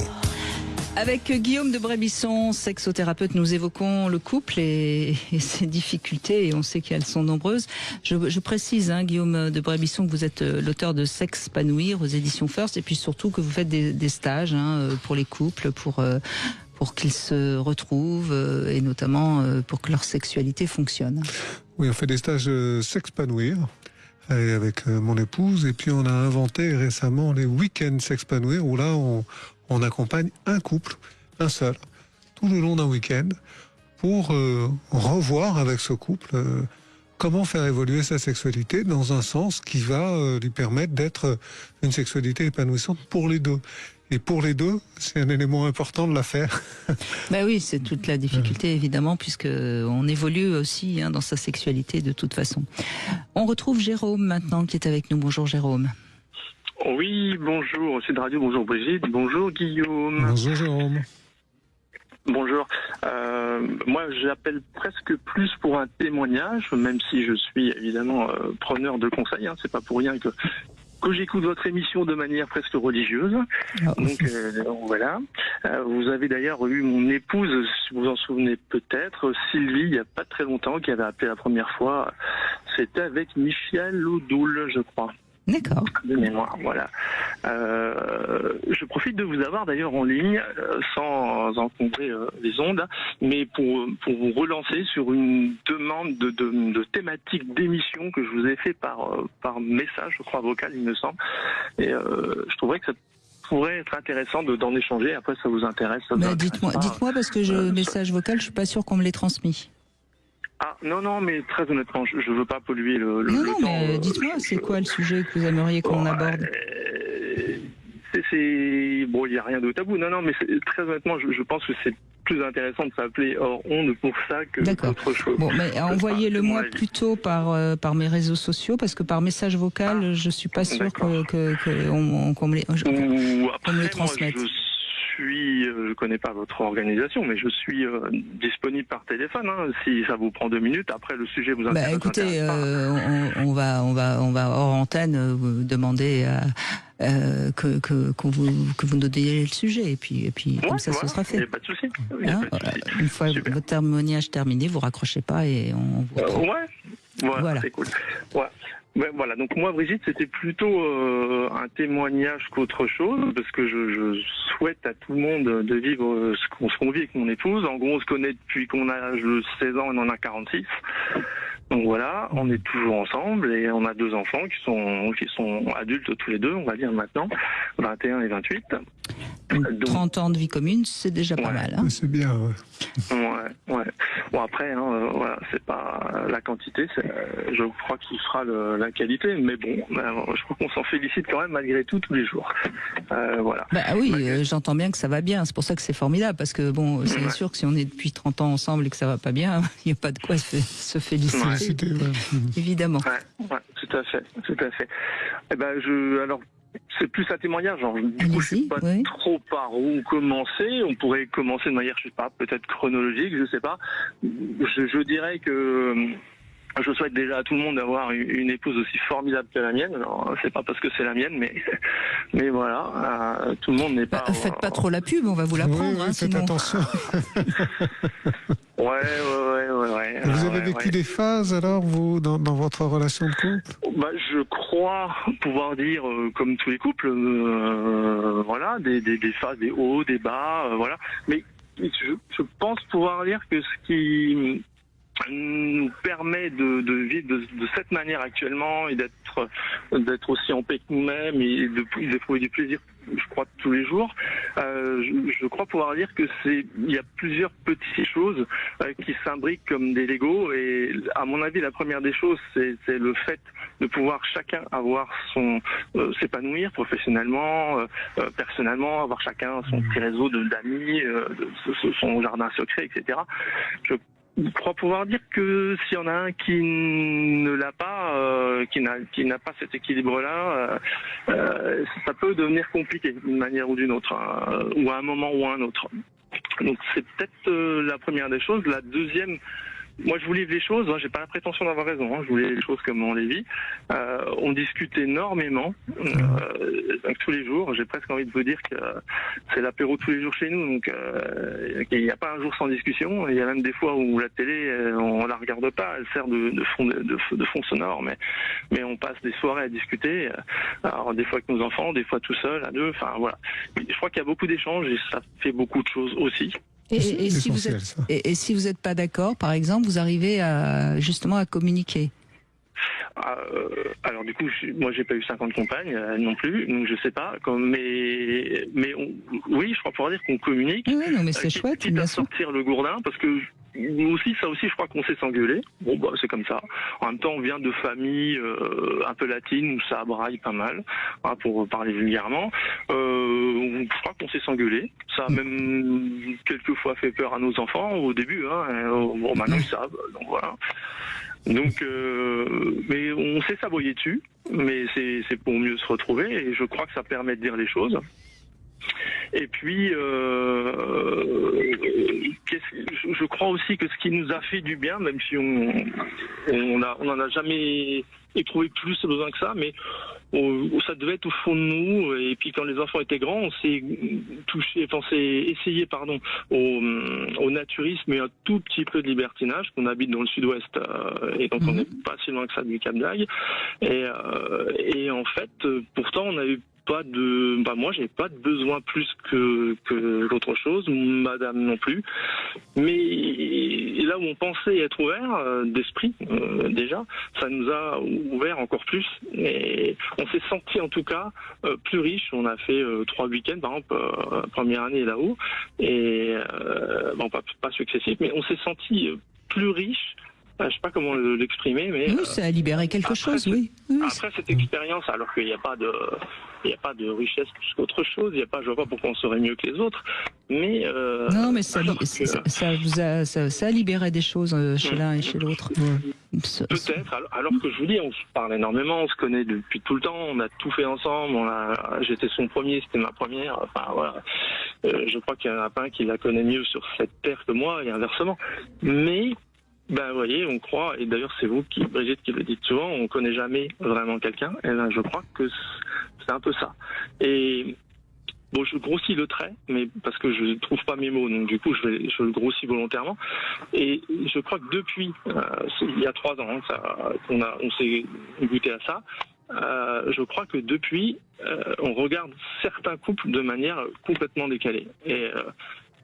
Avec Guillaume de Brébisson, sexothérapeute, nous évoquons le couple et ses difficultés, et on sait qu'elles sont nombreuses. Je précise, Guillaume de Brébisson, que vous êtes l'auteur de S'expanouir aux éditions First, et puis surtout que vous faites des stages pour les couples, pour qu'ils se retrouvent, et notamment pour que leur sexualité fonctionne. Oui, on fait des stages S'expanouir avec mon épouse, et puis on a inventé récemment les week-ends S'expanouir, où là on accompagne un couple, un seul, tout le long d'un week-end, pour revoir avec ce couple comment faire évoluer sa sexualité dans un sens qui va lui permettre d'être une sexualité épanouissante pour les deux. Et pour les deux, c'est un élément important de l'affaire. Ben oui, c'est toute la difficulté évidemment, puisque on évolue aussi dans sa sexualité de toute façon. On retrouve Jérôme maintenant qui est avec nous. Bonjour Jérôme. Oui, bonjour Sud Radio, bonjour Brigitte, bonjour Guillaume. Bonjour Jérôme. Bonjour. Moi, j'appelle presque plus pour un témoignage, même si je suis évidemment preneur de conseils. C'est pas pour rien que j'écoute votre émission de manière presque religieuse. Donc voilà. Vous avez d'ailleurs eu mon épouse, si vous vous en souvenez peut-être, Sylvie, il n'y a pas très longtemps, qui avait appelé la première fois. C'était avec Michel Oudoul, je crois. D'accord. De mémoire, voilà. Je profite de vous avoir d'ailleurs en ligne, sans encombrer les ondes, mais pour vous relancer sur une demande de thématique d'émission que je vous ai fait par message, je crois, vocal, il me semble. Et je trouverais que ça pourrait être intéressant d'en échanger. Après, ça vous intéresse. Dites-moi parce que message vocal, je suis pas sûr qu'on me l'ait transmis. Ah non, mais très honnêtement, je veux pas polluer le Non, temps. mais dites-moi, c'est quoi le sujet que vous aimeriez qu'on aborde? Bon, il n'y a rien de tabou. Non, mais très honnêtement, je pense que c'est plus intéressant de s'appeler hors onde pour ça que autre chose. Bon, mais envoyez-le-moi plutôt par mes réseaux sociaux, parce que par message vocal, je suis pas sûr qu'on me les transmette. Je connais pas votre organisation, mais je suis disponible par téléphone. Si ça vous prend 2 minutes, après le sujet vous intéresse. Écoutez, on va hors antenne vous demander que vous nous donniez le sujet, et puis comme ça, ce sera fait. Il n'y a pas de souci. Une fois votre témoignage terminé, vous raccrochez pas et on vous retrouve. Voilà. C'est cool. Ouais. Voilà, donc moi Brigitte, c'était plutôt un témoignage qu'autre chose, parce que je souhaite à tout le monde de vivre ce qu'on vit avec mon épouse. En gros, on se connaît depuis qu'on a 16 ans et on en a 46. Donc voilà, on est toujours ensemble et on a 2 enfants qui sont adultes tous les deux, on va dire maintenant, 21 et 28. 30 ans de vie commune, c'est déjà pas mal. C'est bien, Ouais. Bon après, voilà, c'est pas la quantité, je crois qu'il fera la qualité, mais bon, je crois qu'on s'en félicite quand même malgré tout tous les jours. Voilà. Oui, j'entends bien que ça va bien, c'est pour ça que c'est formidable, parce que bon, c'est sûr que si on est depuis 30 ans ensemble et que ça va pas bien, il n'y a pas de quoi se féliciter. Évidemment. Ouais, tout à fait. Alors, c'est plus un témoignage, du coup, je sais pas trop par où commencer. On pourrait commencer de manière, je sais pas, peut-être chronologique, je sais pas. Je dirais que je souhaite déjà à tout le monde d'avoir une épouse aussi formidable que la mienne. Alors, c'est pas parce que c'est la mienne, mais voilà, tout le monde n'est pas. Faites pas trop la pub, on va vous la prendre. Faites attention. Ouais. Vous avez vécu des phases alors, vous, dans votre relation de couple? Je crois pouvoir dire, comme tous les couples, voilà, des phases, des hauts, des bas, voilà. Mais je pense pouvoir dire que ce qui nous permet de vivre de cette manière actuellement et d'être aussi en paix que nous-mêmes et d'éprouver du plaisir, je crois, tous les jours. Je crois pouvoir dire que il y a plusieurs petites choses qui s'imbriquent comme des Legos, et à mon avis la première des choses c'est le fait de pouvoir chacun avoir s'épanouir professionnellement, personnellement, avoir chacun son petit réseau d'amis, son jardin secret, etc. Je crois pouvoir dire que s'il y en a un qui ne l'a pas, qui n'a pas cet équilibre-là, ça peut devenir compliqué d'une manière ou d'une autre, ou à un moment ou à un autre. Donc c'est peut-être la première des choses. La deuxième, moi je vous livre les choses, j'ai pas la prétention d'avoir raison, je vous livre les choses comme on les vit. On discute énormément, donc tous les jours. J'ai presque envie de vous dire que c'est l'apéro tous les jours chez nous, donc il n'y a pas un jour sans discussion. Il y a même des fois où la télé, on la regarde pas, elle sert de fond sonore, mais on passe des soirées à discuter. Alors des fois avec nos enfants, des fois tout seul, à deux, enfin voilà. Je crois qu'il y a beaucoup d'échanges et ça fait beaucoup de choses aussi. Et si vous n'êtes pas d'accord, par exemple, vous arrivez justement à communiquer? Alors du coup, moi j'ai pas eu 50 compagnes non plus, donc je sais pas. Mais oui, je crois pouvoir dire qu'on communique. Oui, non, mais c'est chouette, quitte à sortir le gourdin, parce que ça aussi, je crois qu'on sait s'engueuler. Bon, bah, c'est comme ça. En même temps, on vient de familles un peu latines où ça braille pas mal, pour parler vulgairement. Je crois qu'on sait s'engueuler. Ça a même quelquefois fait peur à nos enfants au début. Bon, maintenant ils savent, donc voilà. Donc, mais on sait s'aboyer dessus, mais c'est pour mieux se retrouver, et je crois que ça permet de dire les choses. Et puis, je crois aussi que ce qui nous a fait du bien, même si on n'en a jamais éprouvé plus besoin que ça, mais ça devait être au fond de nous. Et puis quand les enfants étaient grands, on s'est essayé au naturisme et un tout petit peu de libertinage, qu'on habite dans le sud-ouest, et donc on n'est pas si loin que ça du Cap d'Agde. Et en fait, pourtant on a eu moi j'ai pas de besoin plus que d'autre chose, madame non plus, mais là où on pensait être ouvert d'esprit, déjà ça nous a ouvert encore plus, et on s'est senti en tout cas plus riche. On a fait 3 week-ends par exemple, première année là-haut, et pas successif, mais on s'est senti plus riche. Je ne sais pas comment l'exprimer, mais oui, ça a libéré quelque chose, oui. Après cette expérience, alors qu'il n'y a pas de richesse plus qu'autre chose, je vois pas pourquoi on serait mieux que les autres, mais non, mais ça a libéré des choses chez l'un et chez l'autre. Peut-être, alors que je vous dis, on se parle énormément, on se connaît depuis tout le temps, on a tout fait ensemble, j'étais son premier, c'était ma première, enfin voilà. Je crois qu'il y en a pas un qui la connaît mieux sur cette terre que moi, et inversement. Mais vous voyez, on croit, et d'ailleurs c'est vous, Brigitte, qui le dites souvent, on connaît jamais vraiment quelqu'un, et là je crois que c'est un peu ça. Et bon, je grossis le trait, mais parce que je trouve pas mes mots, donc du coup je le grossis volontairement. Et je crois que depuis, il y a 3 ans, on s'est goûté à ça. Je crois que depuis, on regarde certains couples de manière complètement décalée. Et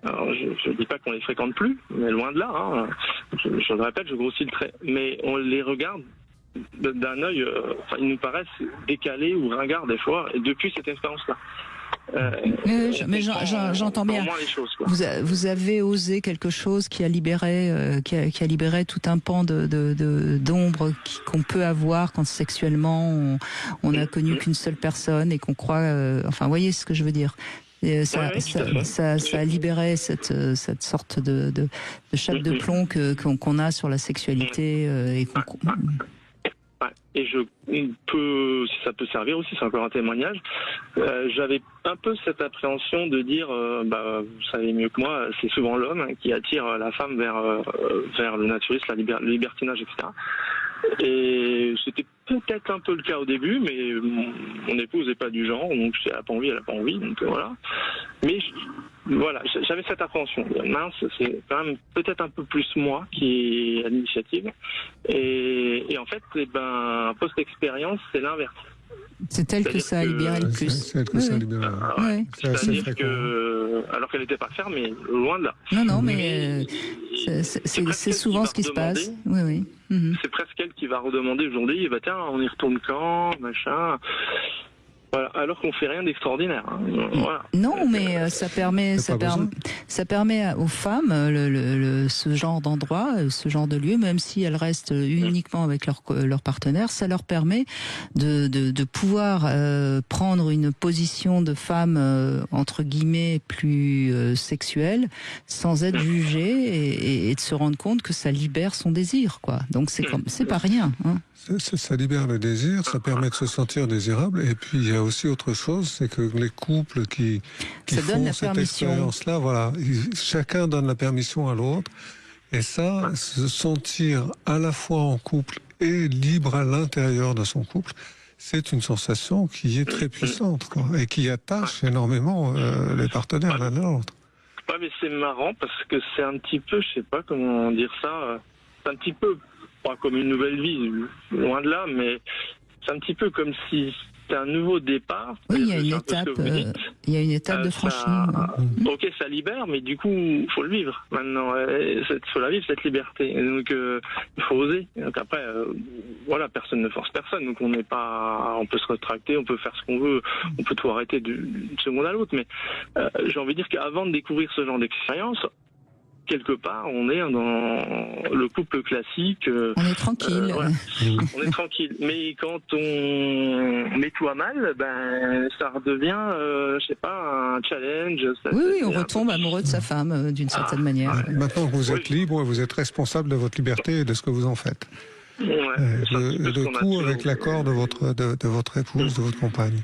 alors, je ne dis pas qu'on les fréquente plus, mais loin de là. Je le répète, je grossis le trait. Mais on les regarde d'un œil, ils nous paraissent décalés ou ringards des fois, et depuis cette expérience-là. Mais j'entends bien. Les choses, vous avez osé quelque chose qui a libéré, qui a libéré tout un pan d'ombre qu'on peut avoir quand sexuellement on n'a connu qu'une seule personne et qu'on croit. Vous voyez ce que je veux dire. Ça a libéré cette sorte de chape de plomb qu'on a sur la sexualité et et si ça peut servir aussi, c'est encore un témoignage. J'avais un peu cette appréhension de dire, vous savez mieux que moi, c'est souvent l'homme qui attire la femme vers le naturisme, le libertinage, etc. Et c'était peut-être un peu le cas au début, mais mon épouse n'est pas du genre, donc elle n'a pas envie, donc voilà. Mais voilà, j'avais cette appréhension. Mince, c'est quand même peut-être un peu plus moi qui est à l'initiative. Et en fait, post-expérience, c'est l'inverse. C'est elle que ça a libéré le plus. C'est elle que ça a libéré. C'est-à-dire que, alors qu'elle n'était pas fermée, loin de là. Non, mais C'est souvent ce qui se passe. Oui, oui. C'est presque elle qui va redemander aujourd'hui, bah tiens, on y retourne quand, machin. Voilà, alors qu'on fait rien d'extraordinaire. Hein. Voilà. Non, mais ça permet aux femmes ce genre d'endroit, ce genre de lieu, même si elles restent uniquement avec leur partenaire, ça leur permet de pouvoir prendre une position de femme entre guillemets plus sexuelle, sans être jugée et de se rendre compte que ça libère son désir, quoi. Donc c'est pas rien. Hein. Ça libère le désir, ça permet de se sentir désirable. Et puis il y a aussi autre chose, c'est que les couples qui font cette expérience-là, voilà, chacun donne la permission à l'autre. Et ça, se sentir à la fois en couple et libre à l'intérieur de son couple, c'est une sensation qui est très puissante, quoi, et qui attache énormément les partenaires l'un à l'autre. Ouais, mais c'est marrant parce que c'est un petit peu, je sais pas comment dire ça, c'est un petit peu pas comme une nouvelle vie, loin de là, mais c'est un petit peu comme si c'était un nouveau départ. Oui, il y a une étape de franchie. Ok, ça libère, mais du coup, il faut le vivre maintenant. Il faut la vivre, cette liberté. Et donc, il faut oser. Et donc après, voilà, personne ne force personne. Donc on peut se rétracter, on peut faire ce qu'on veut, on peut tout arrêter d'une seconde à l'autre. Mais j'ai envie de dire qu'avant de découvrir ce genre d'expérience, quelque part, on est dans le couple classique. On est tranquille. On est tranquille. Mais quand on met tout à mal, ça redevient, je sais pas, un challenge. Oui, on retombe amoureux de sa femme, d'une certaine manière. Maintenant que vous êtes libre, vous êtes responsable de votre liberté et de ce que vous en faites. Le tout avec l'accord de votre épouse, de votre compagne.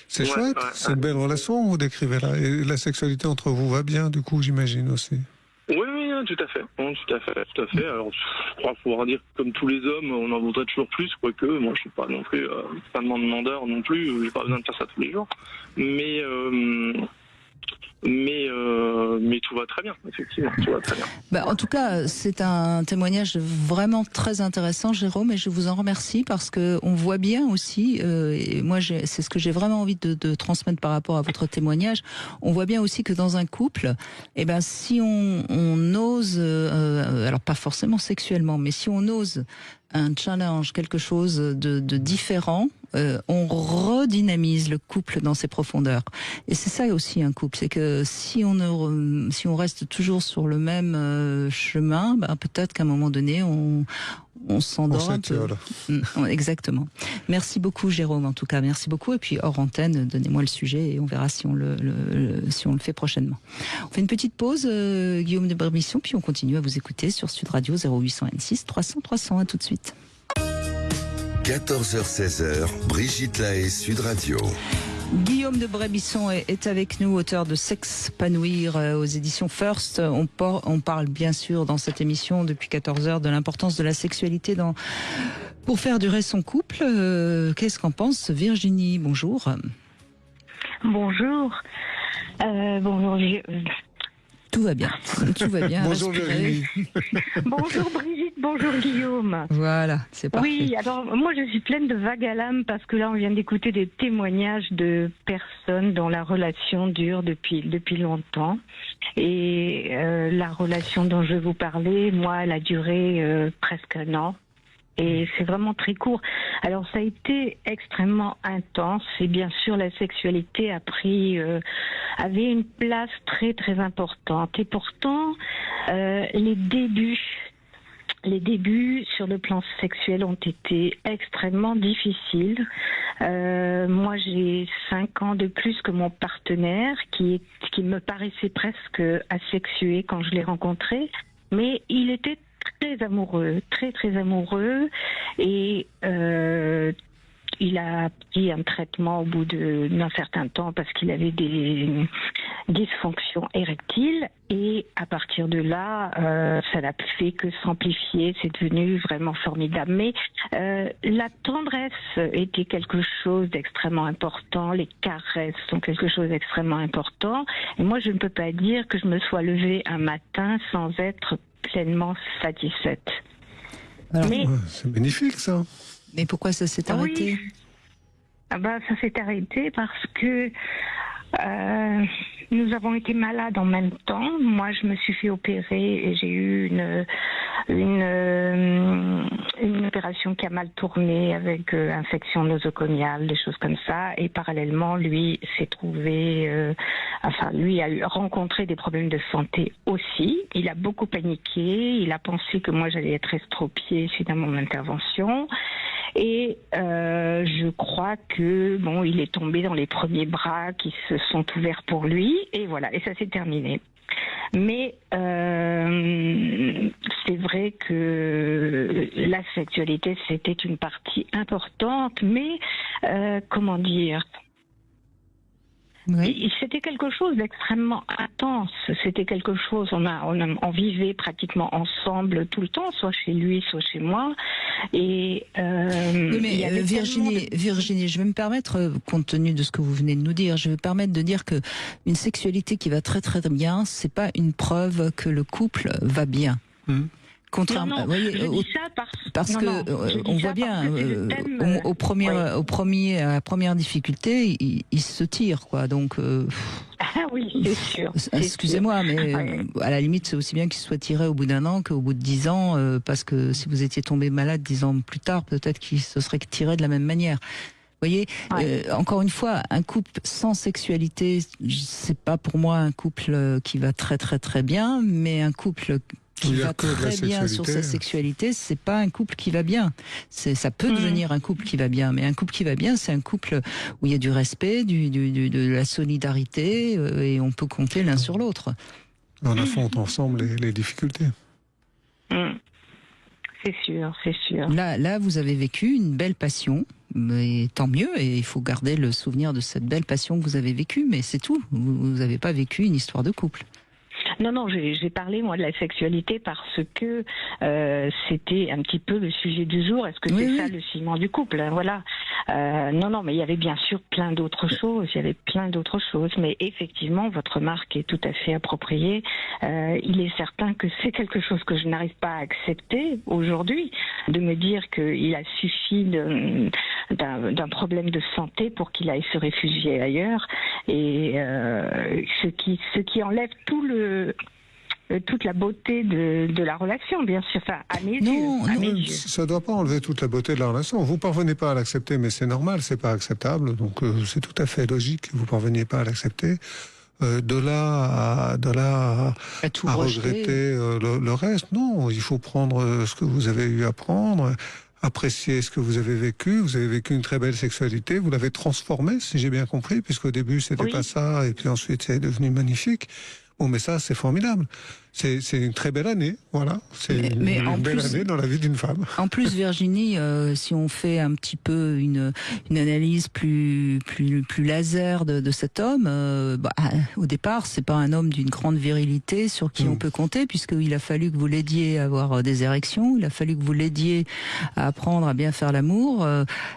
C'est chouette, c'est une belle relation, vous décrivez là. Et la sexualité entre vous va bien, du coup, j'imagine aussi. Oui, tout à fait. Tout à fait. Alors, je crois pouvoir dire que comme tous les hommes, on en voudrait toujours plus, quoique moi je suis pas non plus pas demandeur non plus, j'ai pas besoin de faire ça tous les jours. Mais tout va très bien, effectivement, tout va très bien. En tout cas, c'est un témoignage vraiment très intéressant, Jérôme, et je vous en remercie parce que on voit bien aussi, et moi c'est ce que j'ai vraiment envie de transmettre par rapport à votre témoignage, on voit bien aussi que dans un couple, si on ose, alors pas forcément sexuellement, mais si on ose un challenge, quelque chose de différent, on redynamise le couple dans ses profondeurs. Et c'est ça aussi un couple, c'est que si on reste toujours sur le même chemin, peut-être qu'à un moment donné, on s'endort un peu. Exactement. Merci beaucoup, Jérôme, en tout cas. Merci beaucoup. Et puis, hors antenne, donnez-moi le sujet et on verra si on le fait prochainement. On fait une petite pause, Guillaume de Brémisson, puis on continue à vous écouter sur Sud Radio 0800 N6 300 300. À tout de suite. 14h-16h, Brigitte Lahaie, Sud Radio. Guillaume de Brémisson est avec nous, auteur de S'expanouir aux éditions First. On parle bien sûr dans cette émission depuis 14h de l'importance de la sexualité pour faire durer son couple. Qu'est-ce qu'en pense Virginie? Bonjour. Bonjour. Bonjour. Tout va bien. Bonjour Virginie. Bonjour Brigitte, bonjour Guillaume. Voilà, c'est parfait. Oui, alors moi je suis pleine de vagues à l'âme parce que là on vient d'écouter des témoignages de personnes dont la relation dure depuis longtemps. Et la relation dont je vais vous parler, moi, elle a duré presque un an. Et c'est vraiment très court. Alors ça a été extrêmement intense et bien sûr la sexualité avait une place très très importante. Et pourtant les débuts sur le plan sexuel ont été extrêmement difficiles. Moi j'ai 5 ans de plus que mon partenaire qui me paraissait presque asexué quand je l'ai rencontré, mais il était très amoureux, très très amoureux, et il a pris un traitement au bout d'un certain temps parce qu'il avait des dysfonctions érectiles, et à partir de là, ça n'a fait que s'amplifier, c'est devenu vraiment formidable. Mais la tendresse était quelque chose d'extrêmement important, les caresses sont quelque chose d'extrêmement important, et moi je ne peux pas dire que je me sois levée un matin sans être pleinement satisfaite. Alors, c'est magnifique ça. Mais pourquoi ça s'est arrêté? Ça s'est arrêté parce que Nous avons été malades en même temps. Moi, je me suis fait opérer et j'ai eu une opération qui a mal tourné avec infection nosocomiale, des choses comme ça. Et parallèlement, lui s'est trouvé, lui a rencontré des problèmes de santé aussi. Il a beaucoup paniqué. Il a pensé que moi j'allais être estropiée suite à mon intervention. Et je crois que il est tombé dans les premiers bras qui se sont ouverts pour lui, et voilà, et ça s'est terminé. Mais c'est vrai que la sexualité, c'était une partie importante, mais comment dire, Oui. c'était quelque chose d'extrêmement intense. C'était quelque chose, on vivait pratiquement ensemble tout le temps, soit chez lui, soit chez moi. Et Oui, mais il y avait Virginie, je vais me permettre, compte tenu de ce que vous venez de nous dire, je vais me permettre de dire que une sexualité qui va très très bien, c'est pas une preuve que le couple va bien. Contrairement, non, voyez, je dis ça parce que on voit bien à la première difficulté, il se tire, quoi. Donc ah oui, c'est sûr. Excusez-moi, mais à la limite, c'est aussi bien qu'il soit tiré au bout d'1 an qu'au bout de 10 ans, parce que si vous étiez tombé malade 10 ans plus tard, peut-être qu'il se serait tiré de la même manière. Vous voyez, encore une fois, un couple sans sexualité, c'est pas pour moi un couple qui va très très très bien, mais un couple qui va très bien sur sa sexualité, c'est pas un couple qui va bien. Ça peut devenir un couple qui va bien, mais un couple qui va bien, c'est un couple où il y a du respect, de la solidarité, et on peut compter l'un sur l'autre. On affronte ensemble les difficultés. C'est sûr, c'est sûr. Là, vous avez vécu une belle passion, mais tant mieux, et il faut garder le souvenir de cette belle passion que vous avez vécue, mais c'est tout. Vous n'avez pas vécu une histoire de couple. Non, j'ai parlé, moi, de la sexualité parce que c'était un petit peu le sujet du jour. Est-ce que c'est ça le ciment du couple, hein, voilà. Non, mais il y avait bien sûr plein d'autres choses. Mais effectivement, votre remarque est tout à fait appropriée. Il est certain que c'est quelque chose que je n'arrive pas à accepter aujourd'hui, de me dire qu'il a suffi d'un problème de santé pour qu'il aille se réfugier ailleurs. Et ce qui enlève toute la beauté de la relation, bien sûr, enfin, à mes yeux. Ça ne doit pas enlever toute la beauté de la relation. Vous ne parvenez pas à l'accepter, mais c'est normal, c'est pas acceptable, donc c'est tout à fait logique que vous ne parveniez pas à l'accepter. De là à regretter le reste, non, il faut prendre ce que vous avez eu à prendre, apprécier ce que vous avez vécu une très belle sexualité, vous l'avez transformée, si j'ai bien compris, puisqu'au début c'était pas ça, et puis ensuite c'est devenu magnifique. Bon, mais ça, c'est formidable. C'est une très belle année, voilà. C'est une belle année dans la vie d'une femme. En plus, Virginie, si on fait un petit peu une analyse plus laser de cet homme, au départ, c'est pas un homme d'une grande virilité sur qui on peut compter, puisqu'il a fallu que vous l'aidiez à avoir des érections, il a fallu que vous l'aidiez à apprendre à bien faire l'amour,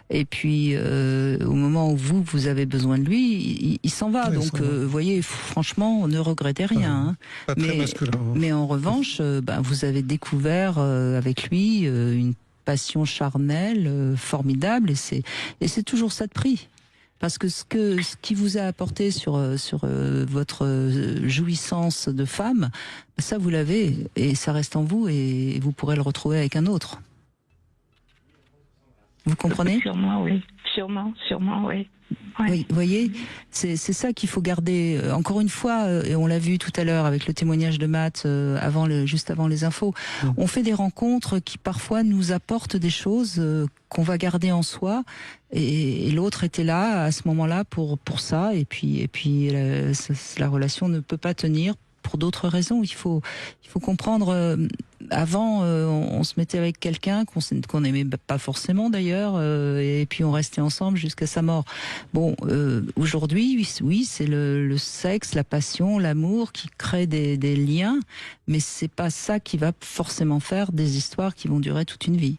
et puis au moment où vous avez besoin de lui, il s'en va. Donc, vous voyez, franchement, ne regrettez rien. Hein. Pas très masculin. Mais en revanche, vous avez découvert avec lui une passion charnelle formidable, et c'est toujours ça de prix. Parce que ce qui vous a apporté sur votre jouissance de femme, ça vous l'avez, et ça reste en vous, et vous pourrez le retrouver avec un autre. Vous comprenez ? Sûrement, oui. Sûrement, oui. Ouais. Oui, vous voyez, c'est ça qu'il faut garder. Encore une fois, et on l'a vu tout à l'heure avec le témoignage de Matt, juste avant les infos, on fait des rencontres qui parfois nous apportent des choses qu'on va garder en soi, et l'autre était là à ce moment-là pour ça, et puis la relation ne peut pas tenir pour d'autres raisons. Il faut comprendre. Avant, on se mettait avec quelqu'un qu'on n'aimait pas forcément d'ailleurs, et puis on restait ensemble jusqu'à sa mort. Bon, aujourd'hui, oui, c'est le sexe, la passion, l'amour qui crée des liens, mais c'est pas ça qui va forcément faire des histoires qui vont durer toute une vie.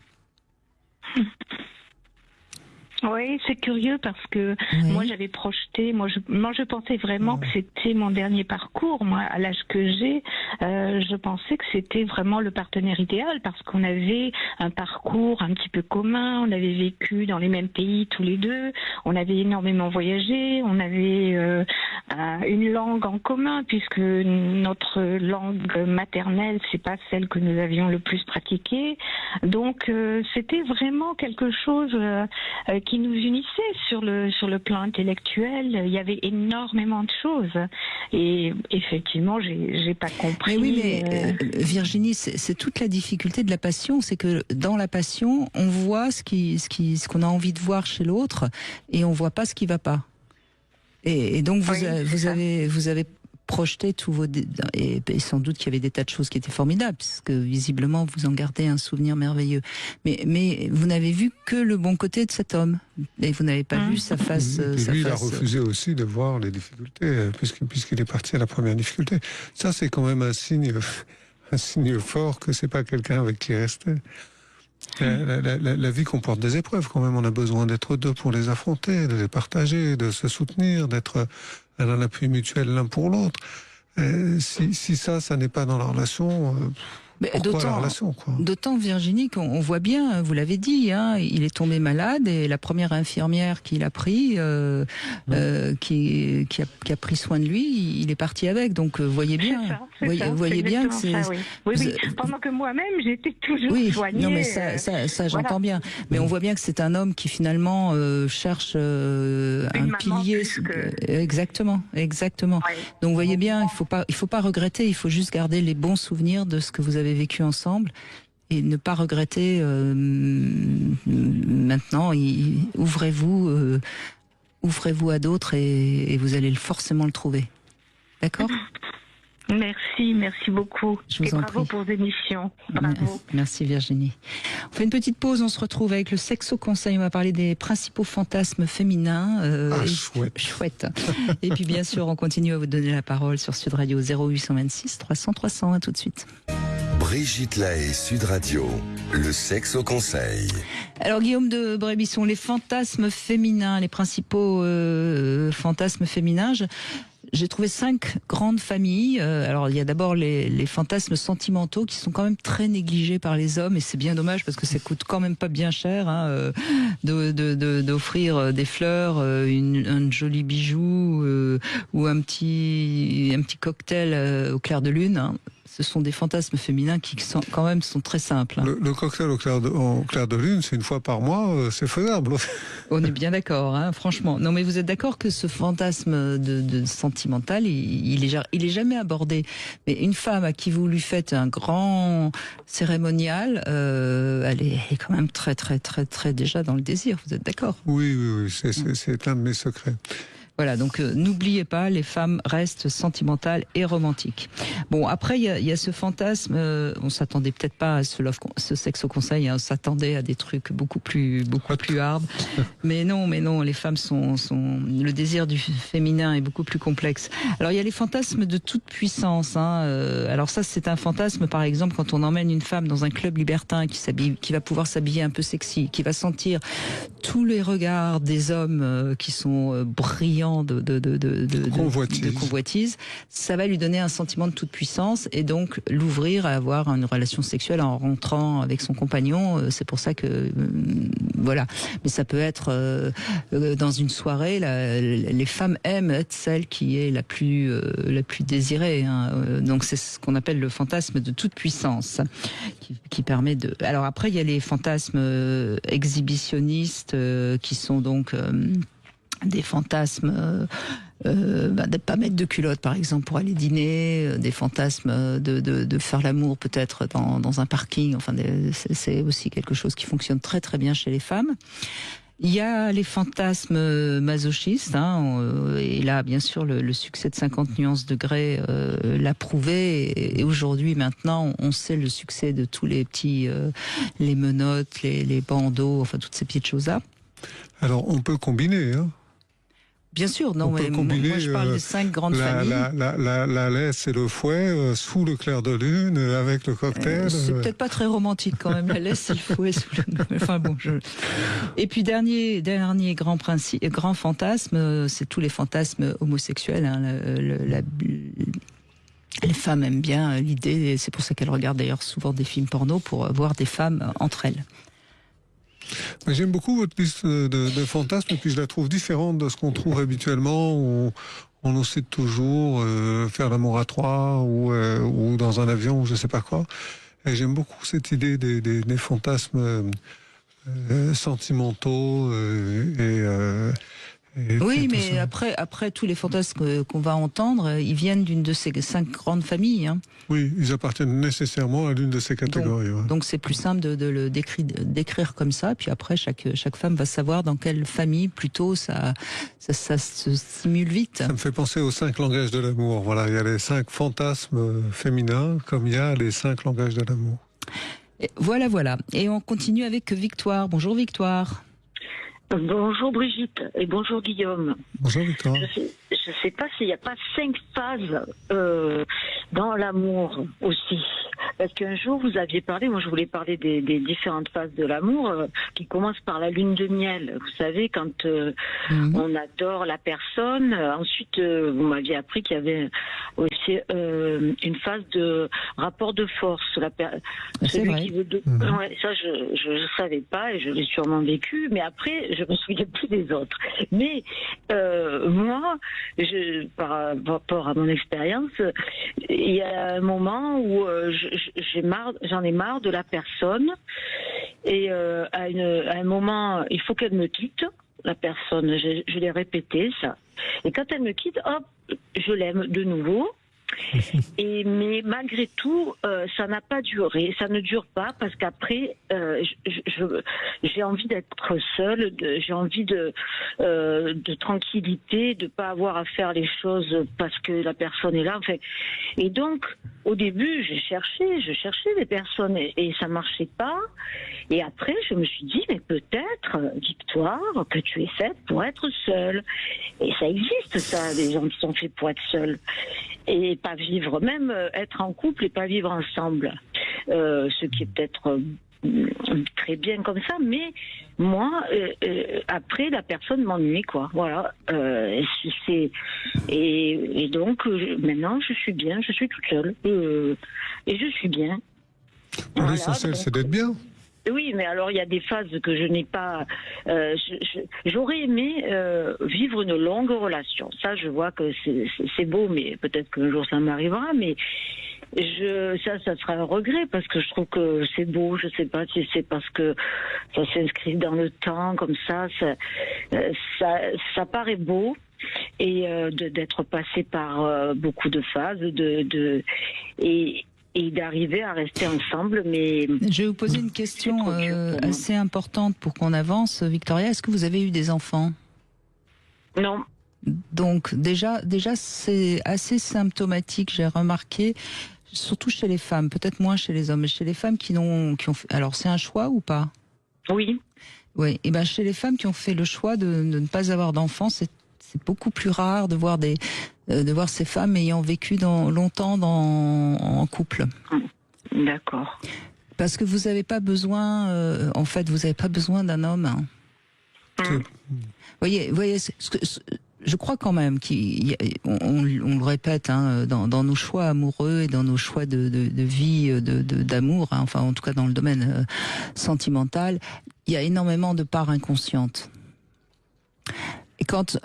Oui, c'est curieux parce que moi j'avais projeté, moi je pensais vraiment que c'était mon dernier parcours. Moi, à l'âge que j'ai, je pensais que c'était vraiment le partenaire idéal parce qu'on avait un parcours un petit peu commun, on avait vécu dans les mêmes pays tous les deux, on avait énormément voyagé, on avait une langue en commun puisque notre langue maternelle c'est pas celle que nous avions le plus pratiquée. Donc c'était vraiment quelque chose qui nous unissait sur le plan intellectuel. Il y avait énormément de choses et effectivement j'ai pas compris. Mais oui, mais Virginie, c'est toute la difficulté de la passion, c'est que dans la passion, on voit ce qu'on a envie de voir chez l'autre et on voit pas ce qui va pas. Et donc vous avez projeté tous vos et sans doute qu'il y avait des tas de choses qui étaient formidables puisque visiblement vous en gardez un souvenir merveilleux. Mais vous n'avez vu que le bon côté de cet homme et vous n'avez pas vu sa face. Il a refusé aussi de voir les difficultés puisqu'il est parti à la première difficulté. Ça c'est quand même un signe fort que c'est pas quelqu'un avec qui rester. La vie comporte des épreuves quand même. On a besoin d'être deux pour les affronter, de les partager, de se soutenir, d'être un appui mutuel l'un pour l'autre. Si ça n'est pas dans la relation, pourquoi la relation, quoi ? D'autant, Virginie, qu'on voit bien, vous l'avez dit, hein, il est tombé malade et la première infirmière qu'il a pris, qui a pris soin de lui, il est parti avec. Donc, voyez bien, voyez bien que c'est. Oui. Pendant que moi-même, j'étais toujours soignée. Non, mais ça j'entends bien. Mais on voit bien que c'est un homme qui finalement cherche un pilier. Exactement. Ouais. Donc, voyez bien, il faut pas regretter. Il faut juste garder les bons souvenirs de ce que vous avez vécu ensemble et ne pas regretter maintenant. Ouvrez-vous à d'autres et vous allez forcément le trouver. D'accord ? Merci beaucoup. Je vous en prie. Bravo pour l'émission. Bravo. Merci Virginie. On fait une petite pause, on se retrouve avec le Sexo Conseil. On va parler des principaux fantasmes féminins. Chouette. Et puis bien sûr, on continue à vous donner la parole sur Sud Radio 0826 300 300. À tout de suite. Brigitte Lahaie, Sud Radio, le Sexo Conseil. Alors Guillaume de Brébisson, les fantasmes féminins, les principaux fantasmes féminins. J'ai trouvé 5 grandes familles. Alors il y a d'abord les fantasmes sentimentaux qui sont quand même très négligés par les hommes et c'est bien dommage parce que ça coûte quand même pas bien cher d'offrir des fleurs, un joli bijou ou un petit cocktail au clair de lune. Hein. Ce sont des fantasmes féminins qui quand même sont très simples. Hein. Le cocktail au clair de lune, c'est une fois par mois, c'est faisable. On est bien d'accord, hein, franchement. Non, mais vous êtes d'accord que ce fantasme de sentimental, il est jamais abordé. Mais une femme à qui vous lui faites un grand cérémonial, elle est quand même très, très, très, très déjà dans le désir. Vous êtes d'accord ? Oui, c'est un de mes secrets. Voilà, donc n'oubliez pas, les femmes restent sentimentales et romantiques. Bon, après, il y a ce fantasme, on s'attendait peut-être pas à ce Sexo Conseil, hein, on s'attendait à des trucs beaucoup plus hard. Mais non, les femmes le désir du féminin est beaucoup plus complexe. Alors, il y a les fantasmes de toute puissance. Hein, alors ça, c'est un fantasme, par exemple, quand on emmène une femme dans un club libertin qui va pouvoir s'habiller un peu sexy, qui va sentir tous les regards des hommes qui sont brillants, de convoitise, ça va lui donner un sentiment de toute puissance et donc l'ouvrir à avoir une relation sexuelle en rentrant avec son compagnon. C'est pour ça que voilà. Mais ça peut être dans une soirée, les femmes aiment être celle qui est la plus désirée. Hein. Donc c'est ce qu'on appelle le fantasme de toute puissance, qui permet de. Alors après il y a les fantasmes exhibitionnistes qui sont donc des fantasmes de pas mettre de culotte par exemple pour aller dîner, des fantasmes de faire l'amour peut-être dans un parking, enfin c'est aussi quelque chose qui fonctionne très très bien chez les femmes. Il y a les fantasmes masochistes, hein, et là bien sûr le succès de 50 nuances de Grey l'a prouvé, et aujourd'hui maintenant on sait le succès de tous les petits les menottes, les bandeaux, enfin toutes ces petites choses là. Alors on peut combiner, hein. Bien sûr, non, mais moi je parle des 5 grandes familles. La laisse et le fouet sous le clair de lune avec le cocktail. C'est peut-être pas très romantique quand même, la laisse et le fouet sous le... Enfin bon, Et puis dernier grand fantasme, c'est tous les fantasmes homosexuels. Hein, les femmes aiment bien l'idée, et c'est pour ça qu'elles regardent d'ailleurs souvent des films porno pour voir des femmes entre elles. J'aime beaucoup votre liste de fantasmes, et puis je la trouve différente de ce qu'on trouve habituellement, où on essaie de toujours faire l'amour à 3 ou dans un avion ou je sais pas quoi. Et j'aime beaucoup cette idée des fantasmes sentimentaux oui, mais après tous les fantasmes qu'on va entendre, ils viennent d'une de ces 5 grandes familles. Hein. Oui, ils appartiennent nécessairement à l'une de ces catégories. Donc c'est plus simple de le décrire comme ça, puis après chaque femme va savoir dans quelle famille plutôt ça se simule vite. Ça me fait penser aux 5 langages de l'amour. Voilà, il y a les 5 fantasmes féminins, comme il y a les 5 langages de l'amour. Voilà. Et on continue avec Victoire. Bonjour Victoire. Bonjour Brigitte et bonjour Guillaume. Bonjour Victoire. Je sais pas s'il n'y a pas 5 phases dans l'amour aussi. Parce qu'un jour vous aviez parlé, moi je voulais parler des différentes phases de l'amour qui commencent par la lune de miel. Vous savez, quand on adore la personne. Ensuite, vous m'aviez appris qu'il y avait aussi une phase de rapport de force. Celui qui veut ouais, ça je savais pas et je l'ai sûrement vécu. Mais après, je me souviens plus des autres. Mais moi, par rapport à mon expérience, il y a un moment où j'en ai marre de la personne et à un moment, il faut qu'elle me quitte. La personne, je l'ai répété ça. Et quand elle me quitte, hop, je l'aime de nouveau. Mais malgré tout, ça n'a pas duré, ça ne dure pas parce qu'après, j'ai envie d'être seule, j'ai envie de tranquillité, de pas avoir à faire les choses parce que la personne est là. Enfin, et donc, au début, je cherchais des personnes et ça marchait pas. Et après, je me suis dit, mais peut-être, Victoire, que tu es faite pour être seule. Et ça existe, ça, les gens qui sont faits pour être seuls. Et pas vivre, même être en couple et pas vivre ensemble. Ce qui est peut-être très bien comme ça, mais moi, après, la personne m'ennuie, quoi. Voilà. Et donc, maintenant, je suis bien, je suis toute seule. Et je suis bien. Voilà, l'essentiel, c'est d'être bien. Oui, mais alors il y a des phases que je n'ai pas. J'aurais aimé vivre une longue relation. Ça, je vois que c'est beau, mais peut-être qu'un jour ça m'arrivera. Mais ça sera un regret parce que je trouve que c'est beau. Je sais pas si c'est parce que ça s'inscrit dans le temps comme ça. Ça paraît beau. Et d'être passé par beaucoup de phases, et d'arriver à rester ensemble, mais... Je vais vous poser une question assez importante pour qu'on avance. Victoria, est-ce que vous avez eu des enfants? Non. Donc déjà c'est assez symptomatique, j'ai remarqué, surtout chez les femmes, peut-être moins chez les hommes, mais chez les femmes qui ont fait... Alors c'est un choix ou pas? Oui. Oui, et ben chez les femmes qui ont fait le choix de ne pas avoir d'enfants, c'est beaucoup plus rare de voir ces femmes ayant vécu longtemps en couple. D'accord. Parce que vous n'avez pas besoin, en fait, vous n'avez pas besoin d'un homme. Hein. Voyez, je crois quand même on le répète, hein, dans nos choix amoureux et dans nos choix de vie, d'amour, hein, enfin en tout cas dans le domaine sentimental, il y a énormément de parts inconscientes. Et quand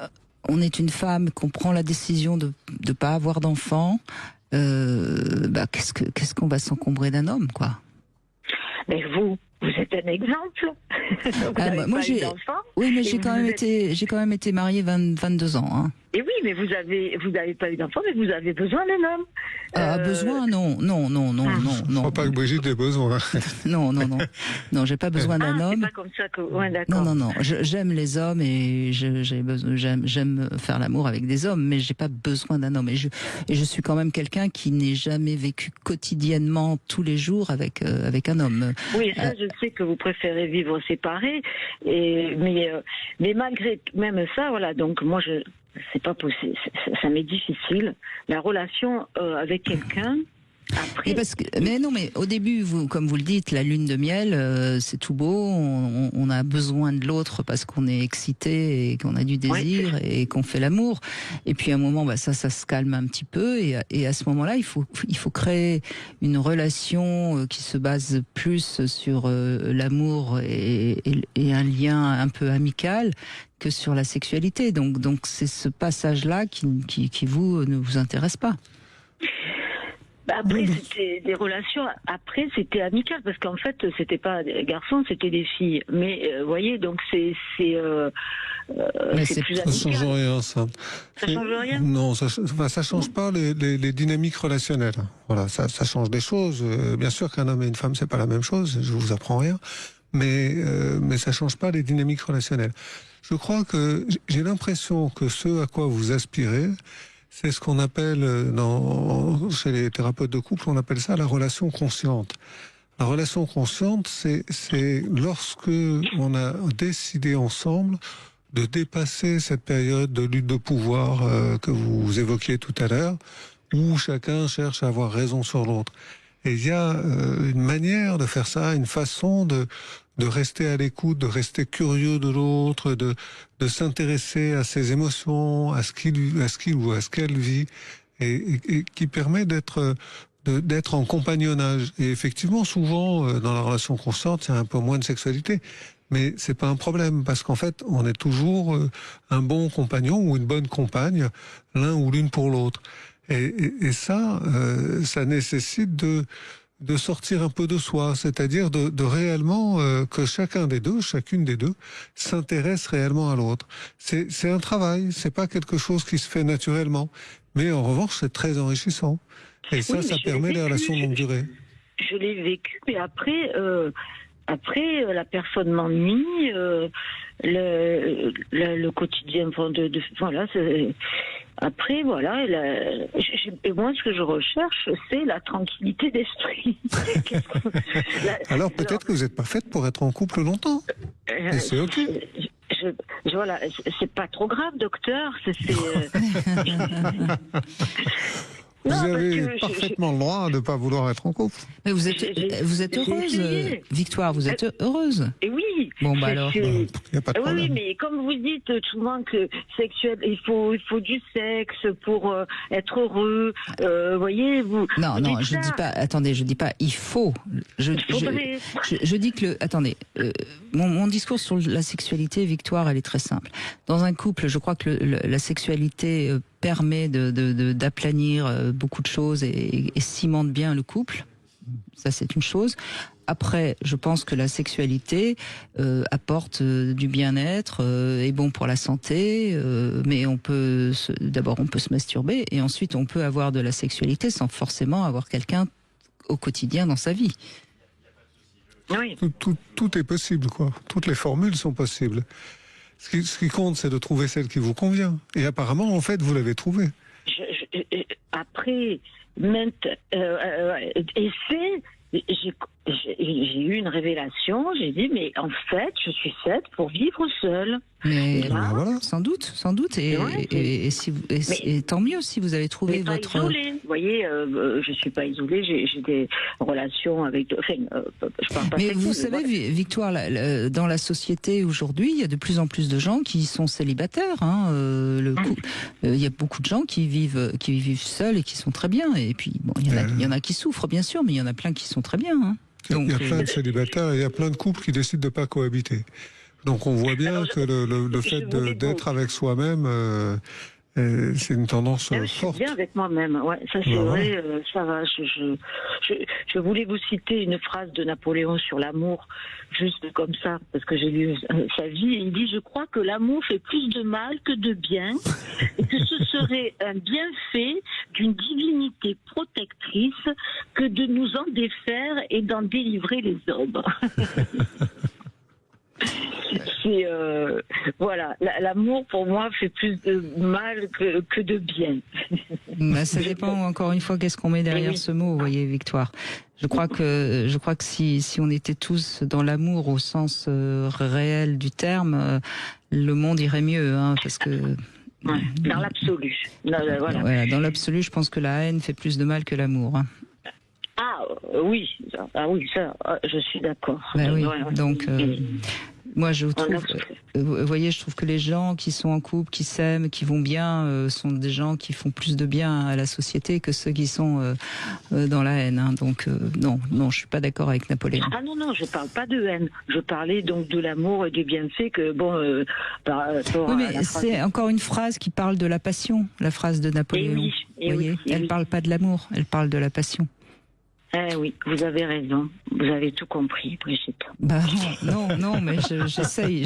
on est une femme, qu'on prend la décision de ne pas avoir d'enfant, qu'est-ce qu'on va s'encombrer d'un homme, quoi? Mais vous êtes un exemple. Moi, oui, mais j'ai quand même été mariée 22 ans. Hein. Et oui, mais vous avez pas eu d'enfant, mais vous avez besoin d'un homme. Besoin, non. Je crois pas que Brigitte ait besoin. Non, j'ai pas besoin d'un homme. C'est pas comme ça que. Ouais, d'accord. Non. J'aime les hommes et j'aime faire l'amour avec des hommes, mais j'ai pas besoin d'un homme. Et je suis quand même quelqu'un qui n'est jamais vécu quotidiennement tous les jours avec un homme. Oui, ça, je sais que vous préférez vivre séparés, mais malgré même ça, voilà. Donc moi, c'est pas possible. Ça m'est difficile. La relation avec quelqu'un. Après... Mais au début, comme vous le dites, la lune de miel, c'est tout beau. On a besoin de l'autre parce qu'on est excité et qu'on a du désir et qu'on fait l'amour. Et puis à un moment, ça se calme un petit peu. Et à ce moment-là, il faut créer une relation qui se base plus sur l'amour et un lien un peu amical que sur la sexualité. Donc c'est ce passage-là qui ne vous intéresse pas. Après, c'était des relations. Après, c'était amical parce qu'en fait, c'était pas des garçons, c'était des filles. Mais voyez, donc c'est plus amical. Ça change rien, ça. Ça change rien. Non, ça change pas les dynamiques relationnelles. Voilà, ça change des choses. Bien sûr qu'un homme et une femme, c'est pas la même chose. Je vous apprends rien. Mais ça change pas les dynamiques relationnelles. Je crois que j'ai l'impression que ce à quoi vous aspirez, c'est ce qu'on appelle, chez les thérapeutes de couple, on appelle ça la relation consciente. La relation consciente, c'est lorsque on a décidé ensemble de dépasser cette période de lutte de pouvoir que vous évoquiez tout à l'heure, où chacun cherche à avoir raison sur l'autre. Et il y a une manière de faire ça, une façon de rester à l'écoute, de rester curieux de l'autre, de s'intéresser à ses émotions, à ce qu'il ou à ce qu'elle vit, et qui permet d'être en compagnonnage. Et effectivement, souvent, dans la relation consciente, il y a un peu moins de sexualité. Mais c'est pas un problème, parce qu'en fait, on est toujours un bon compagnon ou une bonne compagne, l'un ou l'une pour l'autre. Et ça nécessite de sortir un peu de soi, c'est-à-dire de réellement que chacune des deux, s'intéresse réellement à l'autre. C'est un travail, c'est pas quelque chose qui se fait naturellement, mais en revanche, c'est très enrichissant. Et ça permet les relations de longue durée. Je l'ai vécu, mais après, la personne m'ennuie, le quotidien, voilà. Après, voilà. Et moi, ce que je recherche, c'est la tranquillité d'esprit. Alors peut-être que vous n'êtes pas faite pour être en couple longtemps. Et c'est ok. Voilà, c'est pas trop grave, docteur. Vous avez parfaitement le droit de ne pas vouloir être en couple. Mais vous êtes heureuse, Victoire, vous êtes heureuse. Et oui. Bon, alors. Il n'y a pas de problème. Oui, mais comme vous dites souvent que sexuel, il faut du sexe pour être heureux. Voyez, vous. Non, je dis pas. Attendez, je dis pas. Il faut. Je dis que attendez. Mon discours sur la sexualité, Victoire, elle est très simple. Dans un couple, je crois que la sexualité permet d'aplanir beaucoup de choses et cimente bien le couple. Ça, c'est une chose. Après, je pense que la sexualité apporte du bien-être, est bon pour la santé, mais d'abord on peut se masturber et ensuite on peut avoir de la sexualité sans forcément avoir quelqu'un au quotidien dans sa vie. Oui. Tout est possible, quoi. Toutes les formules sont possibles. Ce qui compte, c'est de trouver celle qui vous convient. Et apparemment, en fait, vous l'avez trouvée. Après, j'ai eu une révélation. J'ai dit, mais en fait, je suis faite pour vivre seule. Mais voilà. Sans doute. Et tant mieux si vous avez trouvé pas votre. Isolée. Vous voyez, je suis pas isolée. J'ai des relations avec. Je parle pas. Mais vous savez, Victoire, dans la société aujourd'hui, il y a de plus en plus de gens qui sont célibataires. Il y a beaucoup de gens qui vivent seuls et qui sont très bien. Et puis, bon, il y en a qui souffrent, bien sûr, mais il y en a plein qui sont très bien. Il y a plein de célibataires et il y a plein de couples qui décident de pas cohabiter. Donc on voit bien que le fait d'être avec soi-même C'est une tendance Je suis forte. bien avec moi-même, ouais, ça c'est vrai, ça va. Je voulais vous citer une phrase de Napoléon sur l'amour, juste comme ça, parce que j'ai lu sa vie. Il dit: je crois que l'amour fait plus de mal que de bien, et que ce serait un bienfait d'une divinité protectrice que de nous en défaire et d'en délivrer les hommes. C'est voilà, l'amour pour moi fait plus de mal que de bien. Bah, ça dépend encore une fois qu'est-ce qu'on met derrière ce mot, vous voyez, Victoire. Je crois que si on était tous dans l'amour au sens réel du terme, le monde irait mieux, hein, parce que dans l'absolu. Voilà. Ouais, dans l'absolu, je pense que la haine fait plus de mal que l'amour. Hein. Oui, ça, je suis d'accord. Ben oui, donc moi je trouve, vous voyez, je trouve que les gens qui sont en couple, qui s'aiment, qui vont bien, sont des gens qui font plus de bien à la société que ceux qui sont dans la haine. Hein. Donc non, je suis pas d'accord avec Napoléon. Ah non, je parle pas de haine. Je parlais donc de l'amour et des bienfaits que oui, mais c'est encore une phrase qui parle de la passion, la phrase de Napoléon. Vous voyez, elle parle pas de l'amour, elle parle de la passion. Oui, vous avez raison. Vous avez tout compris, Brigitte. Bah non, mais j'essaye.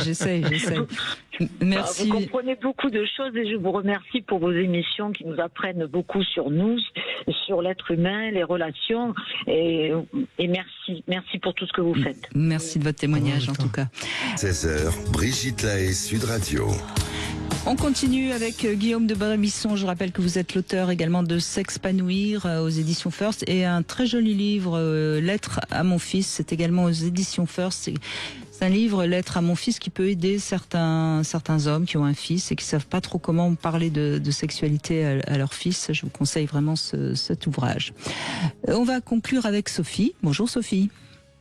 Merci. Vous comprenez beaucoup de choses et je vous remercie pour vos émissions qui nous apprennent beaucoup sur nous, sur l'être humain, les relations. Et merci pour tout ce que vous faites. Merci de votre témoignage en tout cas. 16h, Brigitte Lahaie, Sud Radio. On continue avec Guillaume de Brémisson. Je rappelle que vous êtes l'auteur également de S'expanouir aux éditions First et un très joli livre, Lettre à mon fils. C'est également aux éditions First. C'est un livre, Lettre à mon fils, qui peut aider certains hommes qui ont un fils et qui savent pas trop comment parler de sexualité à leur fils. Je vous conseille vraiment cet ouvrage. On va conclure avec Sophie. Bonjour Sophie.